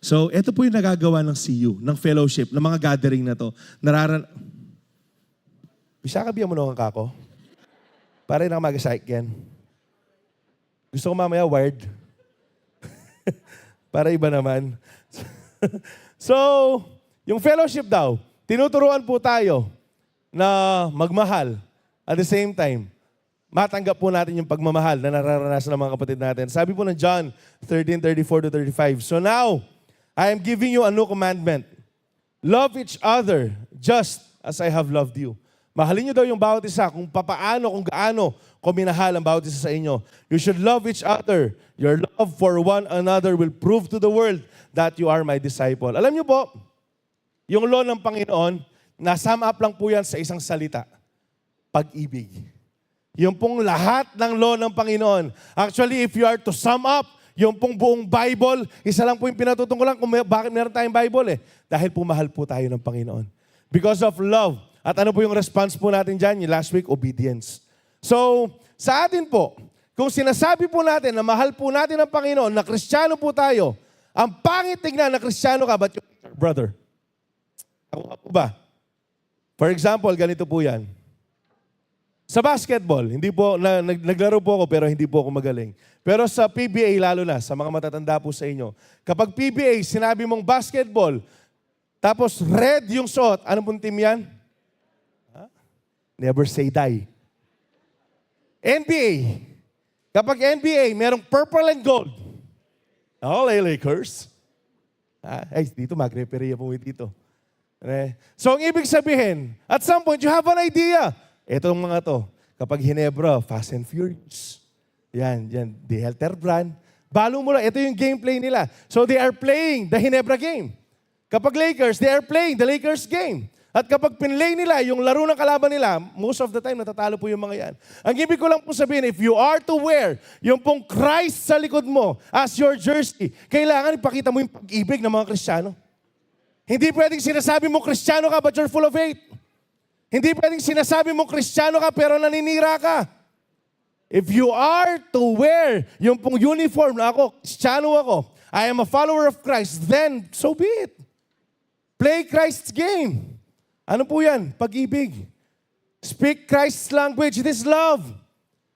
Speaker 1: So, ito po yung nagagawa ng CU, ng fellowship, ng mga gathering na to. Bisa ka biya mo nung kako? Para yun ang mag-psych yan. Gusto ko mamaya wired. Para iba naman. So, yung fellowship daw, tinuturuan po tayo na magmahal. At the same time, matanggap po natin yung pagmamahal na nararanasan ng mga kapatid natin. Sabi po ng John 13:34-35, so now, I am giving you a new commandment. Love each other just as I have loved you. Mahalin niyo daw yung bawat isa kung gaano ko minahal ang bawat isa sa inyo. You should love each other. Your love for one another will prove to the world that you are my disciple. Alam niyo po, yung law ng Panginoon, na-sum up lang po yan sa isang salita. Pag-ibig. Yung pong lahat ng law ng Panginoon. Actually, if you are to sum up, yung pong buong Bible, isa lang po yung pinatutungkulan kung bakit meron tayong Bible eh. Dahil pumahal po tayo ng Panginoon. Because of love. At ano po yung response po natin dyan? Yung last week, obedience. So, sa atin po, kung sinasabi po natin na mahal po natin ang Panginoon, na Kristiyano po tayo, ang pangit tignan na Kristiyano ka, but your brother. Ako po ba? For example, ganito po yan. Sa basketball, hindi po, naglaro po ako pero hindi po ako magaling. Pero sa PBA lalo na, sa mga matatanda po sa inyo, kapag PBA, sinabi mong basketball, tapos red yung suot, ano pong team yan? Never say die. NBA. Kapag NBA, merong purple and gold. Oh, Lakers. Ay, dito magreferee po dito. So, ang ibig sabihin, at some point, you have an idea. Itong mga to, kapag Hinebra, Fast and Furious. Yan, the Helter Brand. Balo mo lang, ito yung gameplay nila. So, they are playing the Hinebra game. Kapag Lakers, they are playing the Lakers game. At kapag pinlay nila, yung laro ng kalaban nila, most of the time, natatalo po yung mga yan. Ang ibig ko lang po sabihin, if you are to wear yung pong Christ sa likod mo as your jersey, kailangan ipakita mo yung pag-ibig ng mga Kristiyano. Hindi pwedeng sinasabi mo, Kristiyano ka, but you're full of hate. Hindi pwedeng sinasabi mong Kristiyano ka pero naninira ka. If you are to wear yung pong uniform na ako, Kristiyano ako, I am a follower of Christ, then so be it. Play Christ's game. Ano po yan? Pag-ibig. Speak Christ's language. This love.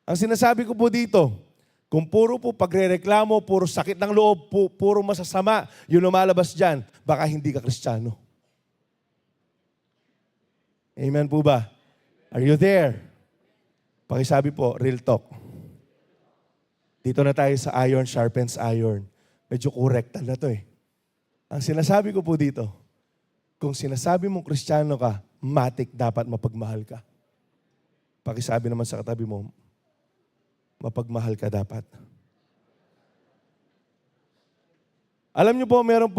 Speaker 1: Ang sinasabi ko po dito, kung puro po pagrereklamo, puro sakit ng loob, puro masasama, yung lumalabas dyan, baka hindi ka Kristiyano. Amen po ba? Are you there? Pakisabi po, real talk. Dito na tayo sa iron sharpens iron. Medyo correctal na to eh. Ang sinasabi ko po dito, kung sinasabi mong Kristiyano ka, matik dapat mapagmahal ka. Pakisabi naman sa katabi mo, mapagmahal ka dapat. Alam niyo po, meron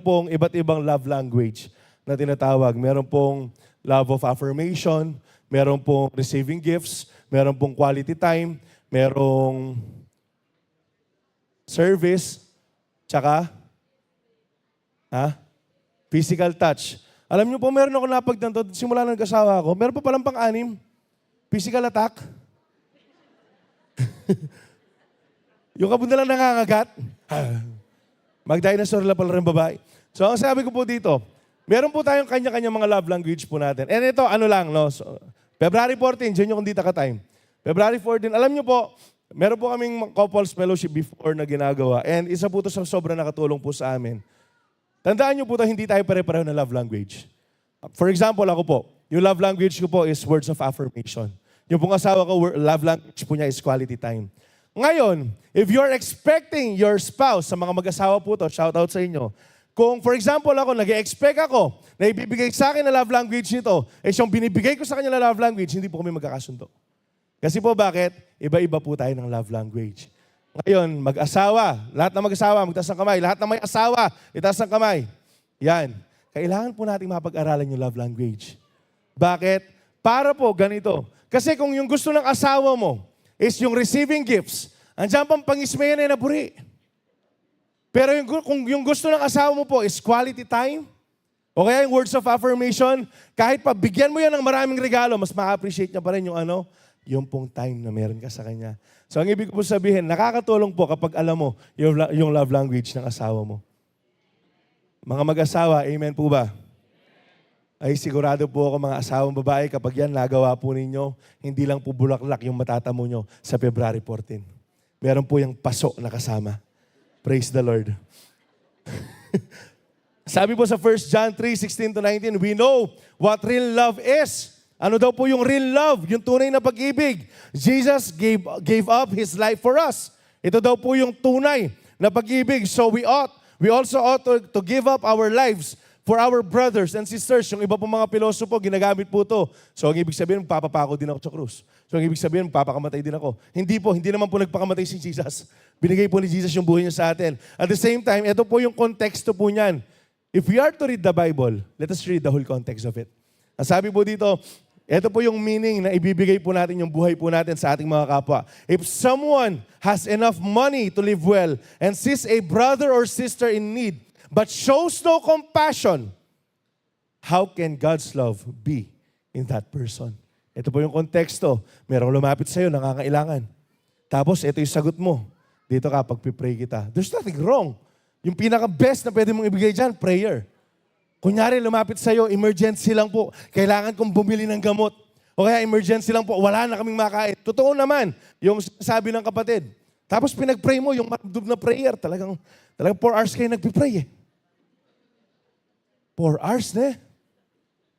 Speaker 1: pong iba't ibang love language na tinatawag. Meron pong love of affirmation, meron pong receiving gifts, meron pong quality time, merong service, tsaka physical touch. Alam niyo po, meron ako napagtanto, simula ng kasawa ko, meron pa palang pang-anim, physical attack. Yung kabunda lang nangangagat. Mag-dinosaur lang pala rin babae. So, ang sabi ko po dito, meron po tayong kanya-kanya mga love language po natin. And ito, so, February 14, dyan yung kundita ka time. February 14, alam nyo po, meron po kaming couples fellowship before na ginagawa. And isa po ito sa sobrang nakatulong po sa amin. Tandaan nyo po ito, hindi tayo pare-pareho na love language. For example, ako po, yung love language ko po is words of affirmation. Yung pong asawa ko, love language po niya is quality time. Ngayon, if you're expecting your spouse, sa mga mag-asawa po to, shout out sa inyo, kung for example ako, nag-expect ako na ibibigay sa akin na love language nito, siyang binibigay ko sa kanya na love language, hindi po kami magkakasundo. Kasi po bakit? Iba-iba po tayo ng love language. Ngayon, mag-asawa, lahat ng mag-asawa, magtaas ng kamay. Lahat ng may asawa, itaas ng kamay. Yan. Kailangan po natin mapag-aralan yung love language. Bakit? Para po ganito. Kasi kung yung gusto ng asawa mo is yung receiving gifts, andiyan pang pangismayan na naburi. Pero kung yung gusto ng asawa mo po is quality time, o kaya yung words of affirmation, kahit pa bigyan mo yan ng maraming regalo, mas ma-appreciate niya pa rin yung pong time na meron ka sa kanya. So ang ibig ko po sabihin, nakakatulong po kapag alam mo yung love language ng asawa mo. Mga mag-asawa, amen po ba? Ay sigurado po ako mga asawang babae, kapag yan nagawa po ninyo, hindi lang po bulaklak yung matatamo nyo sa February 14. Meron po yung paso na kasama. Praise the Lord. Sabi po sa 1 John 3:16-19, we know what real love is. Ano daw po yung real love? Yung tunay na pag-ibig. Jesus gave up His life for us. Ito daw po yung tunay na pag-ibig. So we also ought to give up our lives for our brothers and sisters. Yung iba po mga pilosopo, ginagamit po to. So, ang ibig sabihin, magpapapako din ako sa krus. So, ang ibig sabihin, magpapakamatay din ako. Hindi po, hindi naman po nagpakamatay si Jesus. Binigay po ni Jesus yung buhay niya sa atin. At the same time, ito po yung konteksto po niyan. If we are to read the Bible, let us read the whole context of it. Ang sabi po dito, ito po yung meaning na ibibigay po natin yung buhay po natin sa ating mga kapwa. If someone has enough money to live well and sees a brother or sister in need, but shows no compassion, how can God's love be in that person? Ito po yung konteksto. Merong lumapit sa'yo, nangangailangan. Tapos, ito yung sagot mo. Dito ka, pagpipray kita. There's nothing wrong. Yung pinaka-best na pwede mong ibigay dyan, prayer. Kunyari, lumapit sa'yo, emergency lang po. Kailangan kong bumili ng gamot. O kaya emergency lang po, wala na kaming makain. Totoo naman, yung sabi ng kapatid. Tapos pinag-pray mo, yung matubog na prayer, talagang 4 hours kayo nagpipray eh. 4 hours na.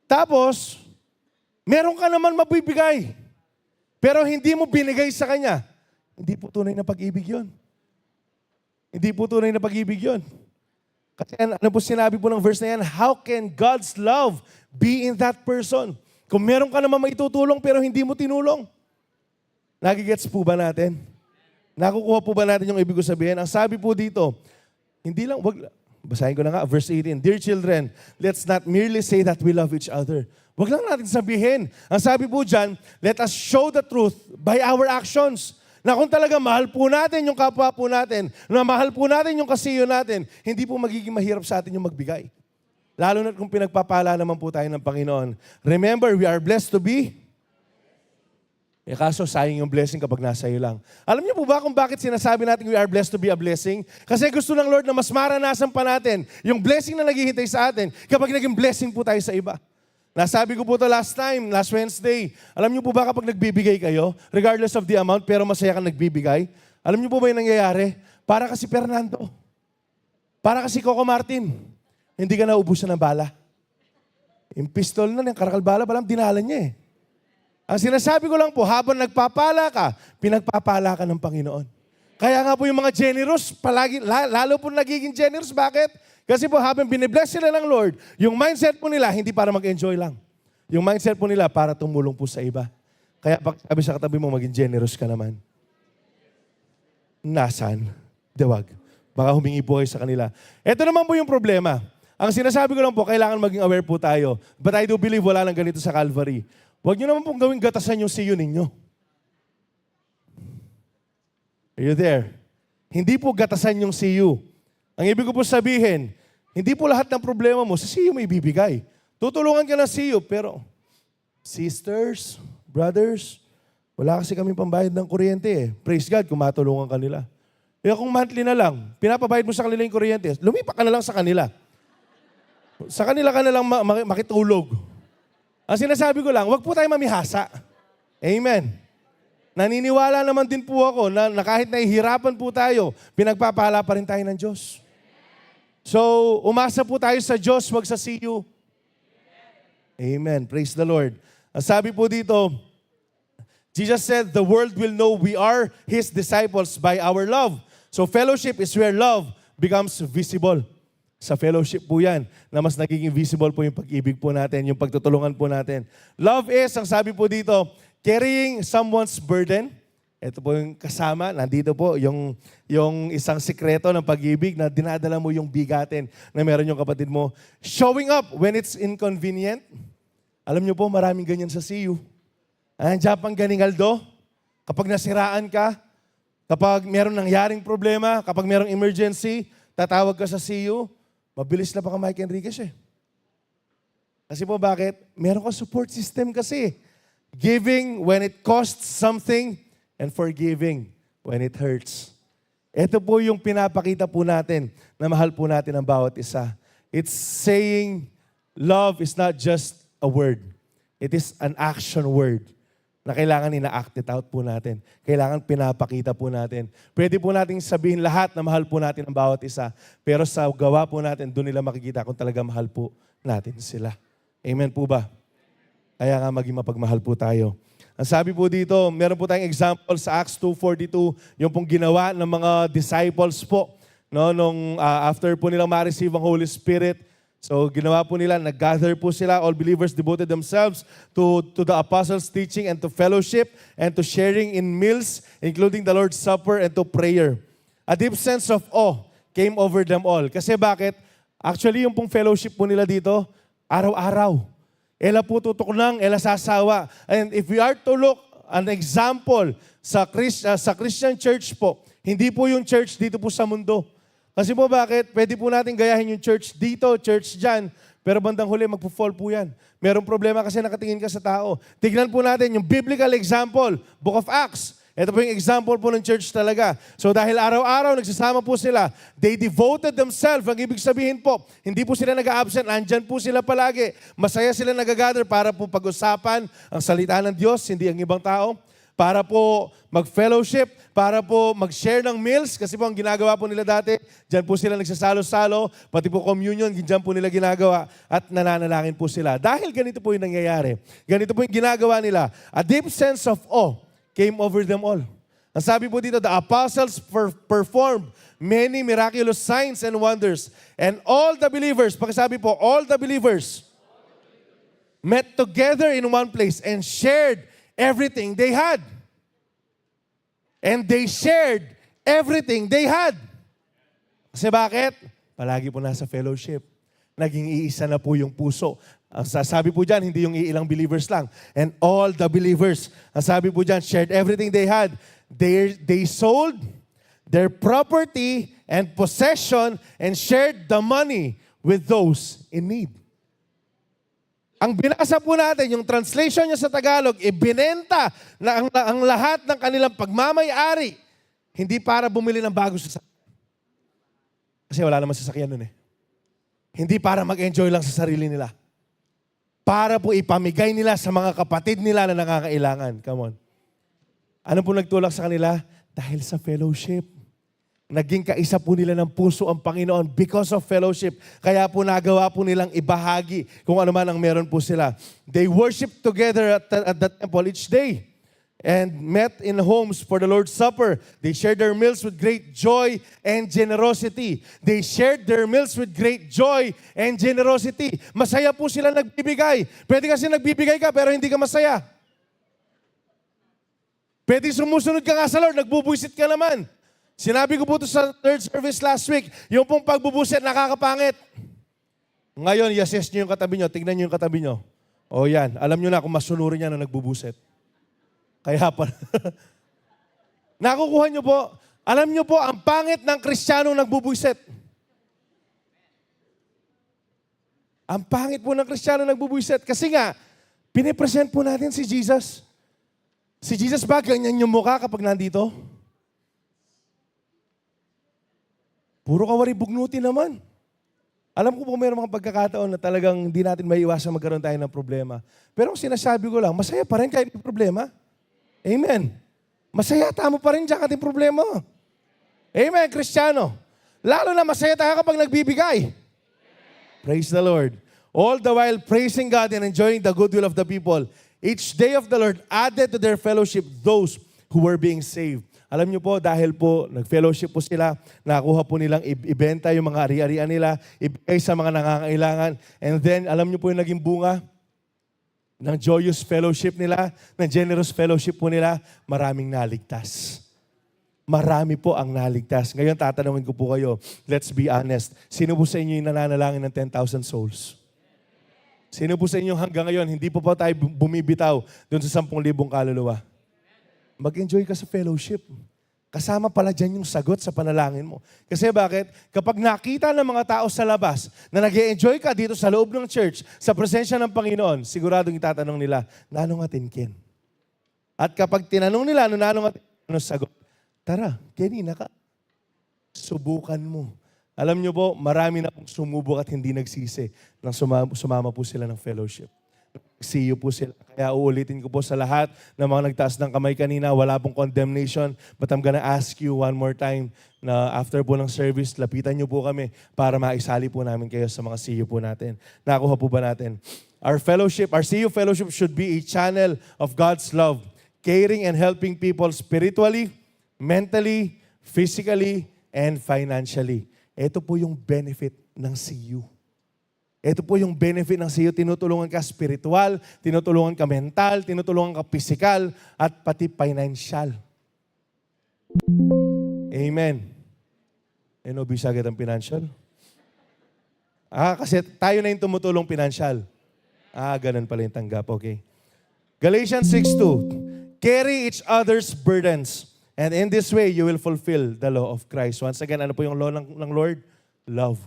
Speaker 1: Tapos, meron ka naman mabibigay. Pero hindi mo binigay sa kanya. Hindi po tunay na pag-ibig yun. Hindi po tunay na pag-ibig yun. Kasi ano po sinabi po ng verse na yan? How can God's love be in that person? Kung meron ka naman maitutulong pero hindi mo tinulong. Nagigets po ba natin? Nakukuha po ba natin yung ibig ko sabihin? Ang sabi po dito, hindi lang, basahin ko na nga, verse 18. Dear children, let's not merely say that we love each other. Wag lang natin sabihin. Ang sabi po dyan, let us show the truth by our actions. Na kung talaga mahal po natin yung kapwa po natin, na mahal po natin yung kasiyo natin, hindi po magiging mahirap sa atin yung magbigay. Lalo na kung pinagpapala naman po tayo ng Panginoon. Remember, we are blessed to be. Kaso sayang yung blessing kapag nasa iyo lang. Alam niyo po ba kung bakit sinasabi natin we are blessed to be a blessing? Kasi gusto ng Lord na mas maranasan pa natin yung blessing na naghihintay sa atin kapag naging blessing po tayo sa iba. Nasabi ko po ito last Wednesday. Alam niyo po ba kapag nagbibigay kayo, regardless of the amount, pero masaya kang nagbibigay, alam niyo po ba yung nangyayari? Para kasi Fernando. Para kasi Coco Martin. Hindi ka naubusan ng bala. Yung pistol na, yung karakal-bala, palang dinala niya eh. Ang sinasabi ko lang po, habang nagpapala ka, pinagpapala ka ng Panginoon. Kaya nga po yung mga generous, lalo po nagiging generous. Bakit? Kasi po habang binibless sila ng Lord, yung mindset po nila, hindi para mag-enjoy lang. Yung mindset po nila, para tumulong po sa iba. Kaya pag sabi sa katabi mo, maging generous ka naman. Nasaan? Dewag. Baka humingi po kayo sa kanila. Ito naman po yung problema. Ang sinasabi ko lang po, kailangan maging aware po tayo. But I do believe wala lang ganito sa Calvary. Huwag nyo naman pong gawing gatasan yung siyo ninyo. Are you there? Hindi po gatasan yung siyo. Ang ibig ko po sabihin, hindi po lahat ng problema mo sa siyo mo ibibigay. Tutulungan ka na siyo, pero sisters, brothers, wala kasi kami pambayad ng kuryente eh. Praise God kung matulungan ka nila. Kaya kung monthly na lang, pinapabayad mo sa kanila yung kuryente, lumipa ka na lang sa kanila. Sa kanila ka na lang makitulog. Ang sinasabi ko lang, huwag po tayo mamihasa. Amen. Naniniwala naman din po ako na kahit nahihirapan po tayo, pinagpapala pa rin tayo ng Diyos. So, umasa po tayo sa Diyos, huwag sa CU. Amen. Praise the Lord. Ang sabi po dito, Jesus said, the world will know we are His disciples by our love. So, fellowship is where love becomes visible. Sa fellowship po yan, na mas nagiging visible po yung pag-ibig po natin, yung pagtutulungan po natin. Love is, ang sabi po dito, carrying someone's burden. Ito po yung kasama, nandito po yung isang sikreto ng pag-ibig na dinadala mo yung bigatin na meron yung kapatid mo. Showing up when it's inconvenient. Alam niyo po, maraming ganyan sa CU. Andiyan pang ganingaldo, kapag nasiraan ka, kapag meron nangyaring problema, kapag merong emergency, tatawag ka sa CU, mabilis na baka Mike Enriquez eh. Kasi po bakit? Meron ka support system kasi. Giving when it costs something and forgiving when it hurts. Ito po yung pinapakita po natin na mahal po natin ang bawat isa. It's saying love is not just a word. It is an action word na kailangan ina-act it out po natin. Kailangan pinapakita po natin. Pwede po nating sabihin lahat na mahal po natin ang bawat isa. Pero sa gawa po natin, doon nila makikita kung talaga mahal po natin sila. Amen po ba? Kaya nga maging mapagmahal po tayo. Ang sabi po dito, meron po tayong example sa Acts 2:42, yung pong ginawa ng mga disciples po. No, after po nilang ma-receive ang Holy Spirit, so, ginawa po nila, nag-gather po sila, all believers devoted themselves to the apostles' teaching and to fellowship and to sharing in meals, including the Lord's Supper and to prayer. A deep sense of awe came over them all. Kasi bakit? Actually, yung pong fellowship po nila dito, araw-araw. Ela po tutok nang, ela sasawa. And if we are to look an example sa Christian church po, hindi po yung church dito po sa mundo. Kasi po bakit? Pwede po natin gayahin yung church dito, church dyan, pero bandang huli magpo-fall po yan. Merong problema kasi nakatingin ka sa tao. Tignan po natin yung biblical example, Book of Acts. Ito po yung example po ng church talaga. So dahil araw-araw nagsasama po sila, they devoted themselves. Ang ibig sabihin po, hindi po sila nag-a-absent, andyan po sila palagi. Masaya sila nag-gather para po pag-usapan ang salita ng Diyos, hindi ang ibang tao. Para po mag-fellowship, para po mag-share ng meals, kasi po ang ginagawa po nila dati, dyan po sila nagsasalo-salo, pati po communion, dyan po nila ginagawa, at nananalangin po sila. Dahil ganito po yung nangyayari. Ganito po yung ginagawa nila. A deep sense of awe came over them all. Ang sabi po dito, the apostles performed many miraculous signs and wonders. And all the believers, pakisabi po, all the believers met together in one place and shared everything they had. And they shared everything they had. Kasi bakit? Palagi po nasa fellowship. Naging iisa na po yung puso. Ang sasabi po dyan, hindi yung ilang believers lang. And all the believers, ang sabi po dyan, shared everything they had. They sold their property and possession and shared the money with those in need. Ang binasa po natin, yung translation niya sa Tagalog, ibinenta na ang lahat ng kanilang pagmamay-ari, hindi para bumili ng bagong sasakyan. Kasi wala naman sasakyan nun eh. Hindi para mag-enjoy lang sa sarili nila. Para po ipamigay nila sa mga kapatid nila na nangangailangan. Come on. Ano po nagtulak sa kanila? Dahil sa fellowship. Naging kaisa po nila ng puso ang Panginoon because of fellowship. Kaya po nagawa po nilang ibahagi kung ano man ang meron po sila. They worship together at the temple each day and met in homes for the Lord's Supper. They shared their meals with great joy and generosity. They shared their meals with great joy and generosity. Masaya po sila nagbibigay. Pwede kasi nagbibigay ka pero hindi ka masaya. Pwede sumusunod ka nga sa Lord, nagbubuisit ka naman. Sinabi ko po ito sa third service last week, yung pong pagbubusit nakakapangit. Ngayon, i-assess nyo yung katabi nyo, tignan nyo yung katabi nyo. O yan, alam nyo na kung masunurin niya na nagbubusit. Kaya pa. Nakukuha nyo po, alam nyo po, ang pangit ng Kristiyanong nagbubusit. Ang pangit po ng Kristiyanong nagbubusit. Kasi nga, pinipresent po natin si Jesus. Si Jesus ba, ganyan yung mukha kapag nandito? Puro kawari bugnuti naman. Alam ko po mayroong mga pagkakataon na talagang hindi natin maiiwasan magkaroon tayo ng problema. Pero ang sinasabi ko lang, masaya pa rin kahit may problema. Amen. Masaya, tama pa rin dyan ating problema. Amen, Kristiyano. Lalo na masaya tayo kapag nagbibigay. Praise the Lord. All the while praising God and enjoying the goodwill of the people. Each day of the Lord added to their fellowship those who were being saved. Alam niyo po, dahil po nag-fellowship po sila, nakuha po nilang ibenta yung mga ari-arian nila, ibigay sa mga nangangailangan. And then, alam niyo po yung naging bunga ng joyous fellowship nila, ng generous fellowship po nila, maraming naligtas. Marami po ang naligtas. Ngayon, tatanungin ko po kayo, let's be honest, sino po sa inyo yung nananalangin ng 10,000 souls? Sino po sa inyo hanggang ngayon, hindi po tayo bumibitaw doon sa 10,000 kaluluwa? Mag-enjoy ka sa fellowship. Kasama pala dyan yung sagot sa panalangin mo. Kasi bakit? Kapag nakita ng mga tao sa labas na nag-enjoy ka dito sa loob ng church, sa presensya ng Panginoon, siguradong itatanong nila, nanong atin, Ken? At kapag tinanong nila, nanong atin, ano sagot? Tara, Kenina ka. Subukan mo. Alam nyo po, marami na pong sumubok at hindi nagsisi nang sumama po sila ng fellowship. See you po sila. Kaya uulitin ko po sa lahat ng mga nagtaas ng kamay kanina, wala pong condemnation. But I'm gonna ask you one more time na after po ng service, lapitan nyo po kami para maisali po namin kayo sa mga see you po natin. Nakuha po ba natin? Our fellowship, our see you fellowship should be a channel of God's love, caring and helping people spiritually, mentally, physically, and financially. Ito po yung benefit ng see you. Ito po yung benefit ng siyo, tinutulungan ka spiritual, tinutulungan ka mental, tinutulungan ka physical, at pati financial. Amen. Ano, bisa agad ang financial? Kasi tayo na yung tumutulong financial. Ganun pala yung tanggap. Okay. Galatians 6:2. Carry each other's burdens, and in this way, you will fulfill the law of Christ. Once again, ano po yung law ng Lord? Love.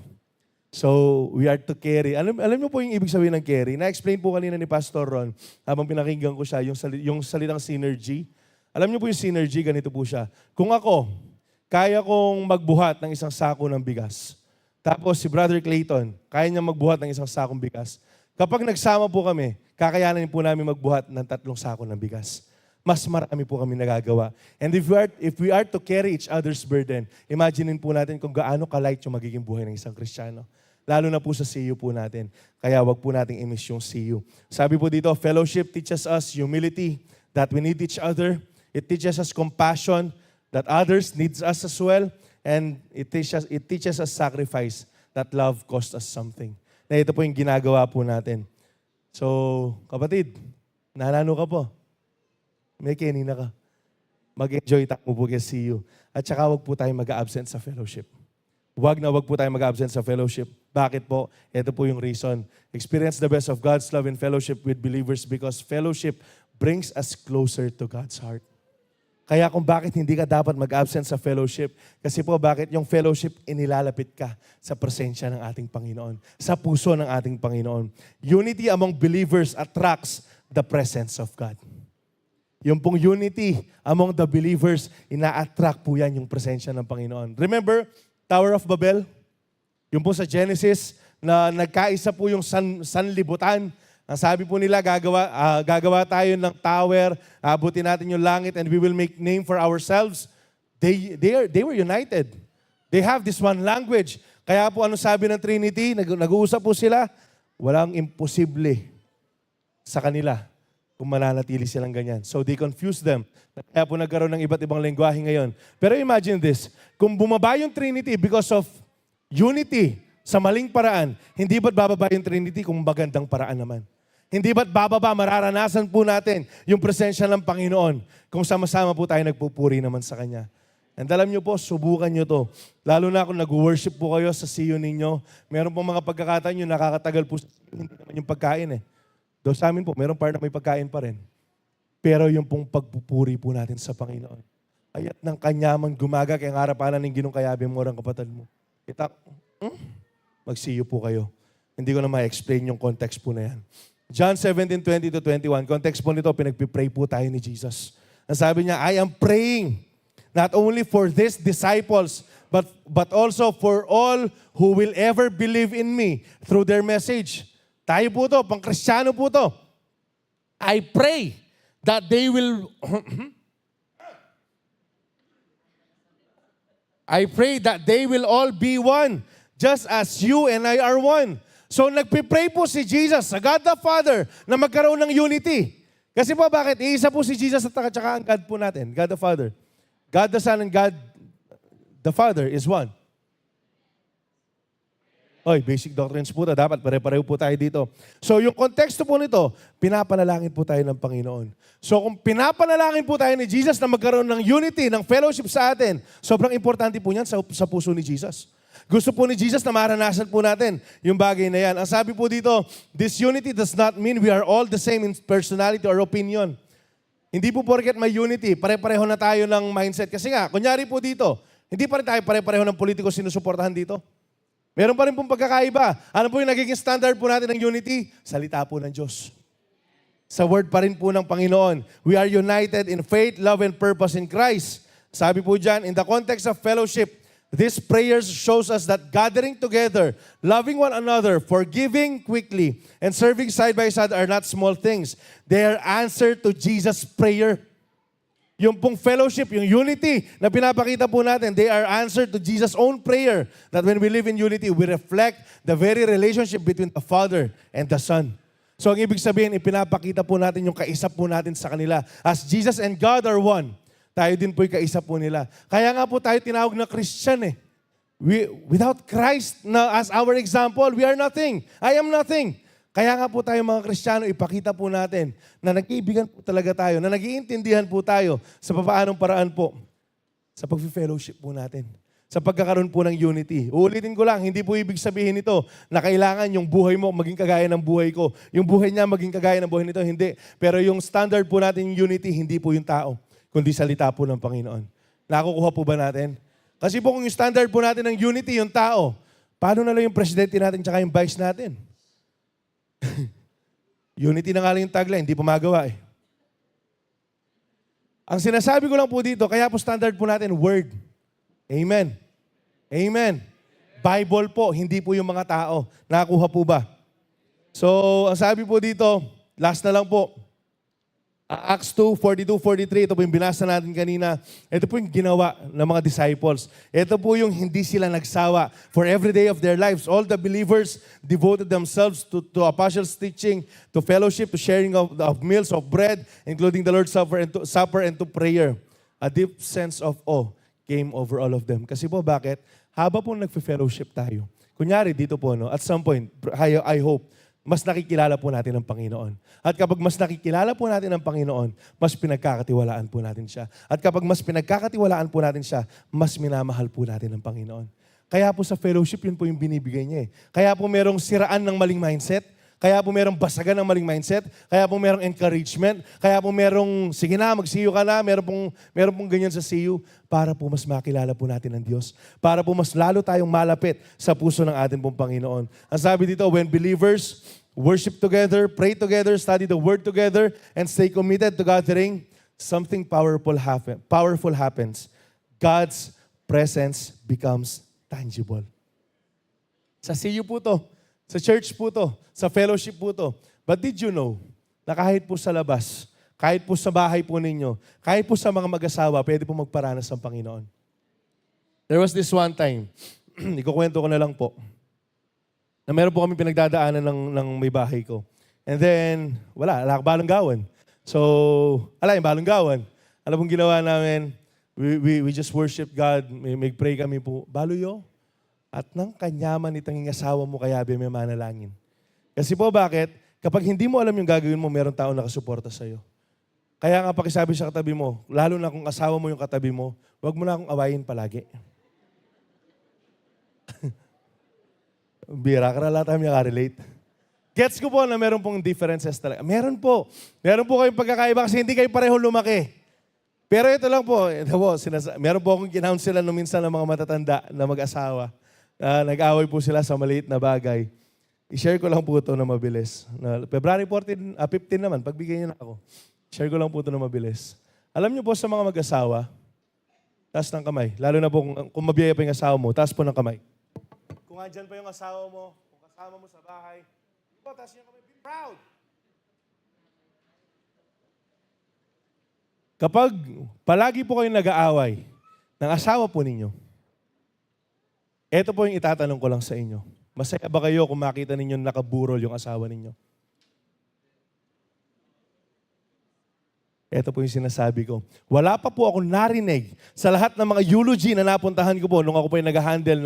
Speaker 1: So, we are to carry. Alam niyo po yung ibig sabihin ng carry? Na-explain po kanina ni Pastor Ron, habang pinakinggan ko siya, yung salitang synergy. Alam niyo po yung synergy, ganito po siya. Kung ako, kaya kong magbuhat ng isang sako ng bigas. Tapos si Brother Clayton, kaya niya magbuhat ng isang sakong bigas. Kapag nagsama po kami, kakayanin po namin magbuhat ng 3 sako ng bigas. Mas marami po kami nagagawa. And if we are to carry each other's burden, imaginein po natin kung gaano ka-light yung magiging buhay ng isang Kristiyano. Lalo na po sa CU po natin. Kaya wag po nating i-miss yung CU. Sabi po dito, fellowship teaches us humility, that we need each other. It teaches us compassion, that others needs us as well. And it teaches us sacrifice, that love costs us something. Na ito po yung ginagawa po natin. So, kapatid, nanalo ka po. May kanina ka. Mag-enjoy tayo po kay CU. At saka wag po tayo mag-absent sa fellowship. Wag po tayo mag-absent sa fellowship. Bakit po? Ito po yung reason. Experience the best of God's love in fellowship with believers because fellowship brings us closer to God's heart. Kaya kung bakit hindi ka dapat mag-absent sa fellowship. Kasi po bakit yung fellowship inilalapit ka sa presensya ng ating Panginoon. Sa puso ng ating Panginoon. Unity among believers attracts the presence of God. Yung pong unity among the believers, ina-attract po yan yung presensya ng Panginoon. Remember, Tower of Babel? Yung po sa Genesis, na nagkaisa po yung sanlibutan. Ang sabi po nila, gagawa tayo ng tower, abutin natin yung langit, and we will make name for ourselves. They were united. They have this one language. Kaya po ano sabi ng Trinity? Nag-uusap po sila. Walang imposible sa kanila kung mananatili silang ganyan. So they confused them. Kaya po nagkaroon ng iba't ibang lengguwahe ngayon. Pero imagine this, kung bumaba yung Trinity because of unity sa maling paraan, hindi ba't bababa yung Trinity kung magandang paraan naman? Hindi ba't bababa, mararanasan po natin yung presensya ng Panginoon kung sama-sama po tayo nagpupuri naman sa Kanya. And alam nyo po, subukan nyo to. Lalo na kung nag-worship po kayo sa siyo ninyo, meron pong mga pagkakataon yung nakakatagal po sa hindi naman yung pagkain eh. Doon sa amin po, meron part na may pagkain pa rin. Pero yung pong pagpupuri po natin sa Panginoon. Ayat ng kanyaman gumaga kaya ng harapanan ng ginong kayabi mo orang kapatid mo. Magsiyo po kayo. Hindi ko na ma-explain yung context po na yan. John 17:20-21, context po nito, pinagpipray po tayo ni Jesus. Ang sabi niya, I am praying not only for these disciples, but also for all who will ever believe in me through their message. Tayo po to, pang-Kristiyano po to. I pray that they will... I pray that they will all be one, just as you and I are one. So nagpipray po si Jesus sa God the Father na magkaroon ng unity. Kasi po bakit? Iisa po si Jesus at saka ang God po natin, God the Father. God the Son and God the Father is one. Oy, basic doctrines po ito. Dapat pare-pareho po tayo dito. So yung konteksto po nito, pinapanalangin po tayo ng Panginoon. So kung pinapanalangin po tayo ni Jesus na magkaroon ng unity, ng fellowship sa atin, sobrang importante po yan sa puso ni Jesus. Gusto po ni Jesus na maranasan po natin yung bagay na yan. Ang sabi po dito, this unity does not mean we are all the same in personality or opinion. Hindi po porket may unity, pare-pareho na tayo ng mindset. Kasi nga, kunyari po dito, hindi pa rin tayo pare-pareho ng politiko sinusuportahan dito. Meron pa rin pong pagkakaiba. Ano po yung nagiging standard po natin ng unity? Salita po ng Diyos. Sa word pa rin po ng Panginoon. We are united in faith, love, and purpose in Christ. Sabi po dyan, in the context of fellowship, this prayer shows us that gathering together, loving one another, forgiving quickly, and serving side by side are not small things. They are answer to Jesus' prayer. Yung pong fellowship, yung unity na pinapakita po natin, they are answer to Jesus' own prayer. That when we live in unity, we reflect the very relationship between the Father and the Son. So ang ibig sabihin, ipinapakita po natin yung kaisa po natin sa kanila. As Jesus and God are one, tayo din po'y kaisa po nila. Kaya nga po tayo tinawag na Christian eh. Without Christ as our example, we are nothing. I am nothing. Kaya nga po tayo mga Kristiyano, ipakita po natin na nag-iibigan po talaga tayo, na nag-iintindihan po tayo sa papaanong paraan po sa pag-fellowship po natin, sa pagkakaroon po ng unity. Uulitin ko lang, hindi po ibig sabihin ito na kailangan yung buhay mo maging kagaya ng buhay ko. Yung buhay niya maging kagaya ng buhay nito, hindi. Pero yung standard po natin yung unity, hindi po yung tao, kundi salita po ng Panginoon. Nakukuha po ba natin? Kasi po kung yung standard po natin ng unity, yung tao, paano na lang yung presidente natin tsaka yung vice natin? Unity na nga lang yung tagline, hindi pa magawa eh. Ang sinasabi ko lang po dito, kaya po standard po natin, word. Amen. Amen. Bible po, hindi po yung mga tao. Nakakuha po ba? So, ang sabi po dito, last na lang po, Acts 2, 42-43, ito po yung binasa natin kanina. Ito po yung ginawa ng mga disciples. Ito po yung hindi sila nagsawa. For every day of their lives, all the believers devoted themselves to apostles' teaching, to fellowship, to sharing of meals, of bread, including the Lord's Supper and to prayer. A deep sense of awe came over all of them. Kasi po bakit? Haba po nagfe-fellowship tayo. Kunyari dito po, no, at some point, I hope, mas nakikilala po natin ang Panginoon. At kapag mas nakikilala po natin ang Panginoon, mas pinagkakatiwalaan po natin siya. At kapag mas pinagkakatiwalaan po natin siya, mas minamahal po natin ang Panginoon. Kaya po sa fellowship, yun po yung binibigay niya eh. Kaya po merong siraan ng maling mindset. kaya po merong basagan ng maling mindset, kaya po merong encouragement, kaya po merong, sige na, mag-see you ka na, meron pong ganyan sa see you, para po mas makilala po natin ang Diyos. Para po mas lalo tayong malapit sa puso ng ating pong Panginoon. Ang sabi dito, when believers worship together, pray together, study the Word together, and stay committed to gathering, something powerful happens. God's presence becomes tangible. Sa CU po to, sa church po to, sa fellowship po to. But did you know na kahit po sa labas, kahit po sa bahay po ninyo, kahit po sa mga mag-asawa, pwede po magparanas ng Panginoon. There was this one time, ikukwento ko na lang po, na meron po kami pinagdadaanan ng may bahay ko. And then, wala akong balanggawan. So, yung balanggawan. Alam pong ginawa namin, we just worship God, may pray kami po, baluyo, at ng kanyaman itang asawa mo kaya may manalangin. Kasi po bakit? Kapag hindi mo alam yung gagawin mo, meron tao nakasuporta sa'yo. Kaya nga pakisabi sa katabi mo, lalo na kung asawa mo yung katabi mo, huwag mo na akong awayin palagi. Bira, karala tayo relate. Gets ko po na meron pong differences talaga. Meron po. Meron po kayong pagkakaiba kasi hindi kayo pareho lumaki. Pero ito lang po, meron po akong kinounsela no minsan ng mga matatanda na mag-asawa. Nag-away po sila sa maliit na bagay. I-share ko lang po ito na mabilis. February 15 naman, pagbigay niyo na ako. Share ko lang po ito na mabilis. Alam niyo po sa mga mag-asawa, taas ng kamay. Lalo na po kung mabiyaya pa yung asawa mo, taas po ng kamay. Kung andyan pa yung asawa mo, kung kasama mo sa bahay, taas niyo kamay, be proud. Kapag palagi po kayong nag-aaway ng asawa po ninyo, ito po yung itatanong ko lang sa inyo. Masaya ba kayo kung makita ninyo nakaburol yung asawa ninyo? Ito po yung sinasabi ko. Wala pa po akong narinig sa lahat ng mga eulogy na napuntahan ko po nung ako po yung nag-handle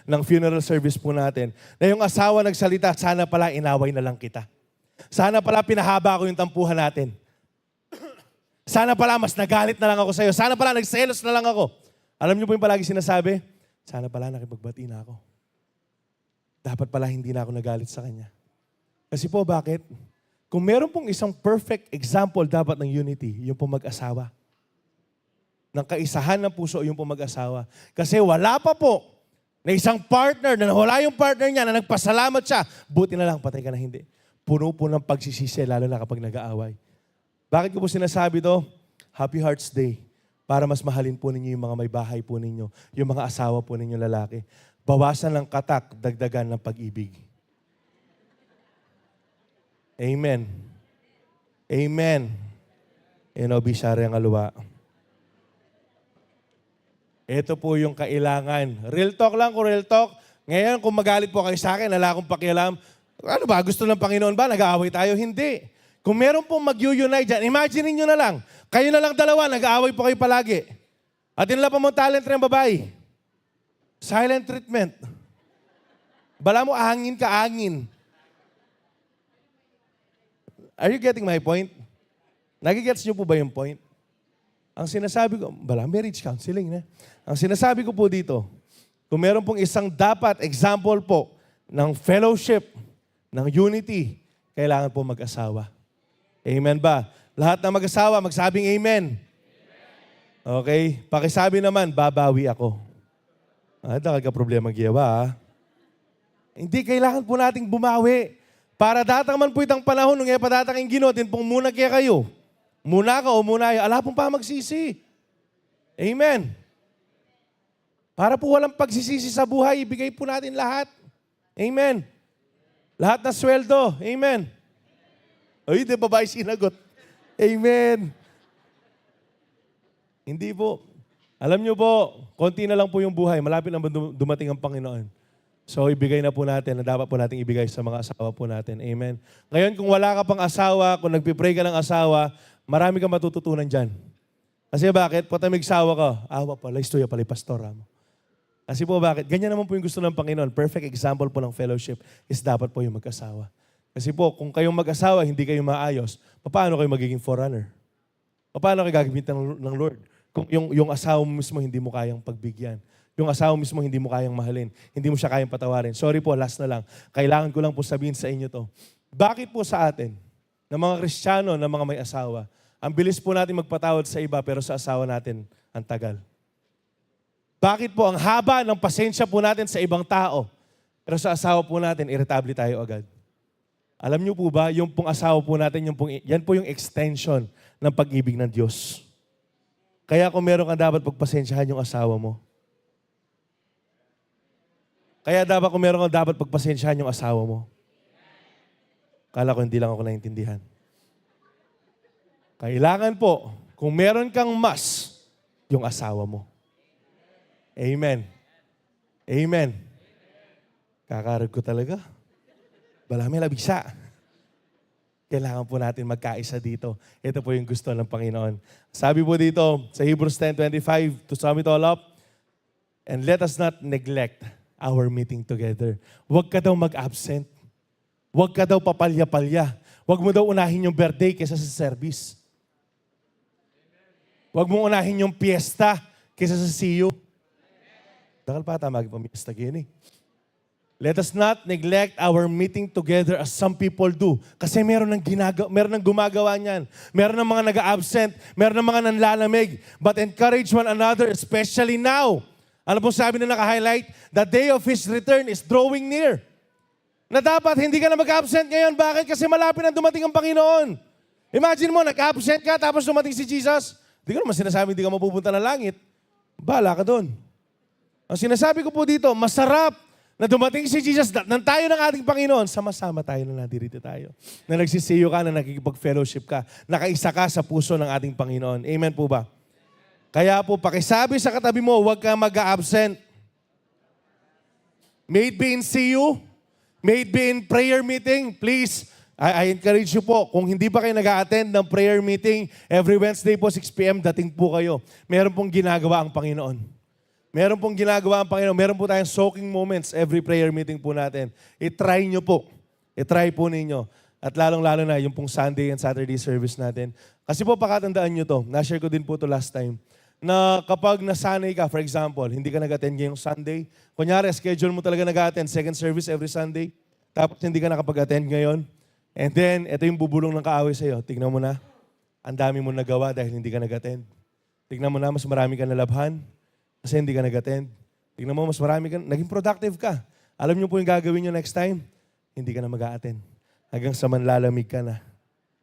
Speaker 1: ng funeral service po natin, na yung asawa nagsalita, sana pala inaway na lang kita. Sana pala pinahaba ko yung tampuhan natin. Sana pala mas nagalit na lang ako sa'yo. Sana pala nagselos na lang ako. Alam niyo po yung palagi sinasabi? Sana pala nakipagbati na ako. Dapat pala hindi na ako nagalit sa kanya. Kasi po bakit? Kung meron pong isang perfect example dapat ng unity, yung pong mag-asawa. Ng kaisahan ng puso, yung pong mag-asawa. Kasi wala pa po na isang partner, na wala yung partner niya, na nagpasalamat siya. Buti na lang, patay ka na hindi. Puno po ng pagsisisi, lalo na kapag nag-aaway. Bakit ko po sinasabi to? Happy Hearts Day. Para mas mahalin po ninyo yung mga may bahay po ninyo, yung mga asawa po ninyo lalaki. Bawasan ng katak, dagdagan ng pag-ibig. Amen. Amen. Bishara ang aluwa. Ito po yung kailangan. Real talk lang kung real talk. Ngayon, kung magalit po kayo sa akin, wala akong pakialam. Ano ba? Gusto ng Panginoon ba? Nag-aaway tayo? Hindi. Kung meron pong mag-unite dyan, imagine niyo na lang. Kayo na lang dalawa, nag-aaway po kayo palagi. At yun lang pa mong talent ng babae. Silent treatment. Bala mo, ahangin ka, ahangin. Are you getting my point? Nagigets niyo po ba yung point? Ang sinasabi ko, marriage counseling na. Ang sinasabi ko po dito, kung meron pong isang dapat example po ng fellowship, ng unity, kailangan po mag-asawa. Amen ba? Lahat ng mag-asawa, magsabing amen. Okay? Pakisabi naman, babawi ako. Problema giyawa, ha? Hindi, kailangan po nating bumawi. Para datang man po itang panahon, nung padatang yung ginotin, pong muna kaya kayo. Muna ka o muna kayo, ala pong pa magsisi. Amen. Para po walang pagsisisi sa buhay, ibigay po natin lahat. Amen. Lahat na sweldo. Amen. Ay, di babae sinagot. Amen. Hindi po. Alam nyo po, konti na lang po yung buhay. Malapit na dumating ang Panginoon. So, ibigay na po natin na dapat po natin ibigay sa mga asawa po natin. Amen. Ngayon, kung wala ka pang asawa, kung nagpipray ka ng asawa, marami kang matututunan dyan. Kasi bakit? Patamig sawa ka. Awa pala, istoya pala, pastor. Kasi po bakit? Ganyan naman po yung gusto ng Panginoon. Perfect example po ng fellowship is dapat po yung mag-asawa. Kasi po, kung kayong mag-asawa, hindi kayo maayos, paano kayo magiging forerunner? Paano kayo gagamitin ng Lord? Kung yung asawa mo mismo hindi mo kayang pagbigyan. Yung asawa mismo hindi mo kayang mahalin. Hindi mo siya kayang patawarin. Sorry po, last na lang. Kailangan ko lang po sabihin sa inyo to. Bakit po sa atin, ng mga Kristiyano, ng mga may asawa, ang bilis po natin magpatawad sa iba pero sa asawa natin ang tagal? Bakit po ang haba ng pasensya po natin sa ibang tao pero sa asawa po natin, irritable tayo agad? Alam niyo po ba, yung pong asawa po natin, yan po yung extension ng pag-ibig ng Diyos. Kaya kung meron ka dapat pagpasensyahan yung asawa mo. Kaya dapat kung meron ka dapat pagpasensyahan yung asawa mo. Kala ko hindi lang ako naintindihan. Kailangan po, kung meron kang mas, yung asawa mo. Amen. Amen. Kakarag ko talaga. Balami labisa. Kailangan po natin magkaisa dito. Ito po yung gusto ng Panginoon. Sabi po dito sa Hebrews 10:25, to sum it all up, and let us not neglect our meeting together. Huwag ka daw mag-absent. Huwag ka daw papalya-palya. Huwag mo daw unahin yung birthday kaysa sa service. Huwag mo unahin yung piyesta kaysa sa see you. Dakal pa tamag pamiesta gini. Let us not neglect our meeting together as some people do. Kasi meron ng gumagawa niyan. Meron ng mga nag-absent. Meron ng mga nanlalamig. But encourage one another, especially now. Ano pong sabi na naka-highlight? The day of His return is drawing near. Na dapat hindi ka na mag-absent ngayon. Bakit? Kasi malapit na dumating ang Panginoon. Imagine mo, nag-absent ka tapos dumating si Jesus. Hindi ko naman sinasabi hindi ka mapupunta na langit. Bahala ka doon. Ang sinasabi ko po dito, masarap na dumating si Jesus, nang tayo ng ating Panginoon, sama-sama tayo na nadirito tayo. Na nagsisiyo ka, na nakikipag-fellowship ka, nakaisa ka sa puso ng ating Panginoon. Amen po ba? Kaya po, pakisabi sa katabi mo, huwag kang mag-absent. May it be in CU, may it be in prayer meeting, please, I encourage you po, kung hindi pa kayo nag-a-attend ng prayer meeting, every Wednesday po, 6 p.m., dating po kayo. Meron pong ginagawa ang Panginoon. Meron pong ginagawa ang Panginoon. Meron po tayong soaking moments every prayer meeting po natin. I-try nyo po. I-try po ninyo. At lalong-lalo na yung pong Sunday and Saturday service natin. Kasi po pakatandaan nyo to. Na-share ko din po to last time. Na kapag nasanay ka, for example, hindi ka nag-attend ngayong Sunday. Kunyari, schedule mo talaga nag-attend second service every Sunday. Tapos hindi ka nakapag-attend ngayon. And then, ito yung bubulong ng kaaway sa'yo. Tignan mo na. Ang dami mo nagawa dahil hindi ka nag-attend. Tignan mo na, mas marami ka nalabhan. Kasi hindi ka nag-attend. Tingnan mo, mas marami ka, naging productive ka. Alam niyo po yung gagawin niyo next time? Hindi ka na mag-attend. Hanggang sa manlalamig ka na.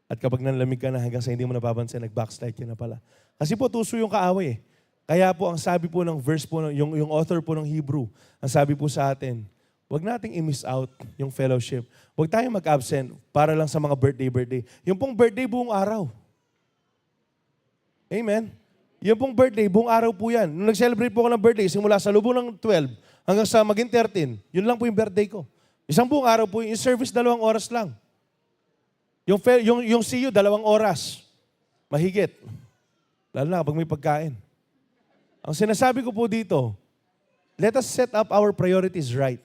Speaker 1: At kapag nanlamig ka na, hanggang sa hindi mo napapansin, nag-backslide ka na pala. Kasi po, tuso yung kaaway eh. Kaya po, ang sabi po ng verse po, yung author po ng Hebrew, ang sabi po sa atin, huwag nating i-miss out yung fellowship. Huwag tayong mag-absent para lang sa mga birthday. Yung pong birthday buong araw. Amen? Yung pong birthday, buong araw po yan. Nung nag-celebrate po ako ng birthday, simula sa lubong ng 12 hanggang sa maging 13, yun lang po yung birthday ko. Isang buong araw po, yung service 2 oras lang. Yung see you, 2 oras. Mahigit. Lalo na kapag may pagkain. Ang sinasabi ko po dito, let us set up our priorities right.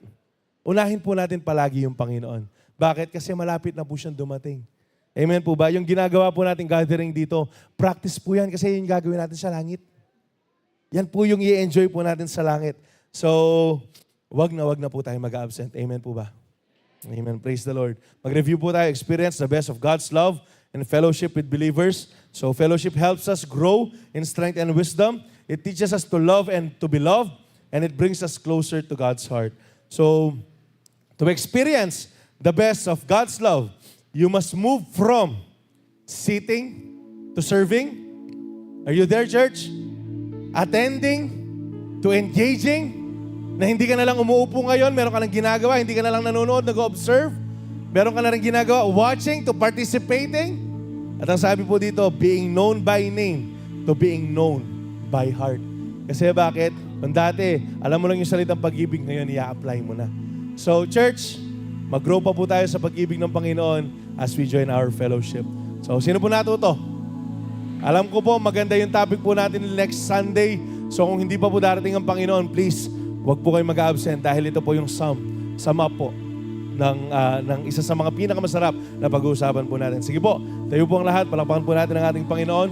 Speaker 1: Unahin po natin palagi yung Panginoon. Bakit? Kasi malapit na po siyang dumating. Amen po ba? Yung ginagawa po natin gathering dito, practice po yan kasi yung gagawin natin sa langit. Yan po yung i-enjoy po natin sa langit. So, wag na po tayo mag-absent. Amen po ba? Amen. Praise the Lord. Mag-review po tayo, experience the best of God's love and fellowship with believers. So, fellowship helps us grow in strength and wisdom. It teaches us to love and to be loved, and it brings us closer to God's heart. So, to experience the best of God's love, you must move from sitting to serving. Are you there, church? Attending to engaging. Na hindi ka na lang umuupo ngayon, meron ka lang ginagawa, hindi ka na lang nanonood, nag-observe. Meron ka na rin ginagawa, watching to participating. At ang sabi po dito, being known by name to being known by heart. Kasi bakit? Kung dati, alam mo lang yung salitang pag-ibig, ngayon i-apply mo na. So, church, mag-grow pa po tayo sa pag-ibig ng Panginoon as we join our fellowship. So, sino po natuto? Alam ko po, maganda yung topic po natin next Sunday. So, kung hindi pa po darating ang Panginoon, please, huwag po kayo mag-absent dahil ito po yung sum up po ng isa sa mga pinakamasarap na pag-uusapan po natin. Sige po, tayo po ang lahat, palakpakan po natin ang ating Panginoon.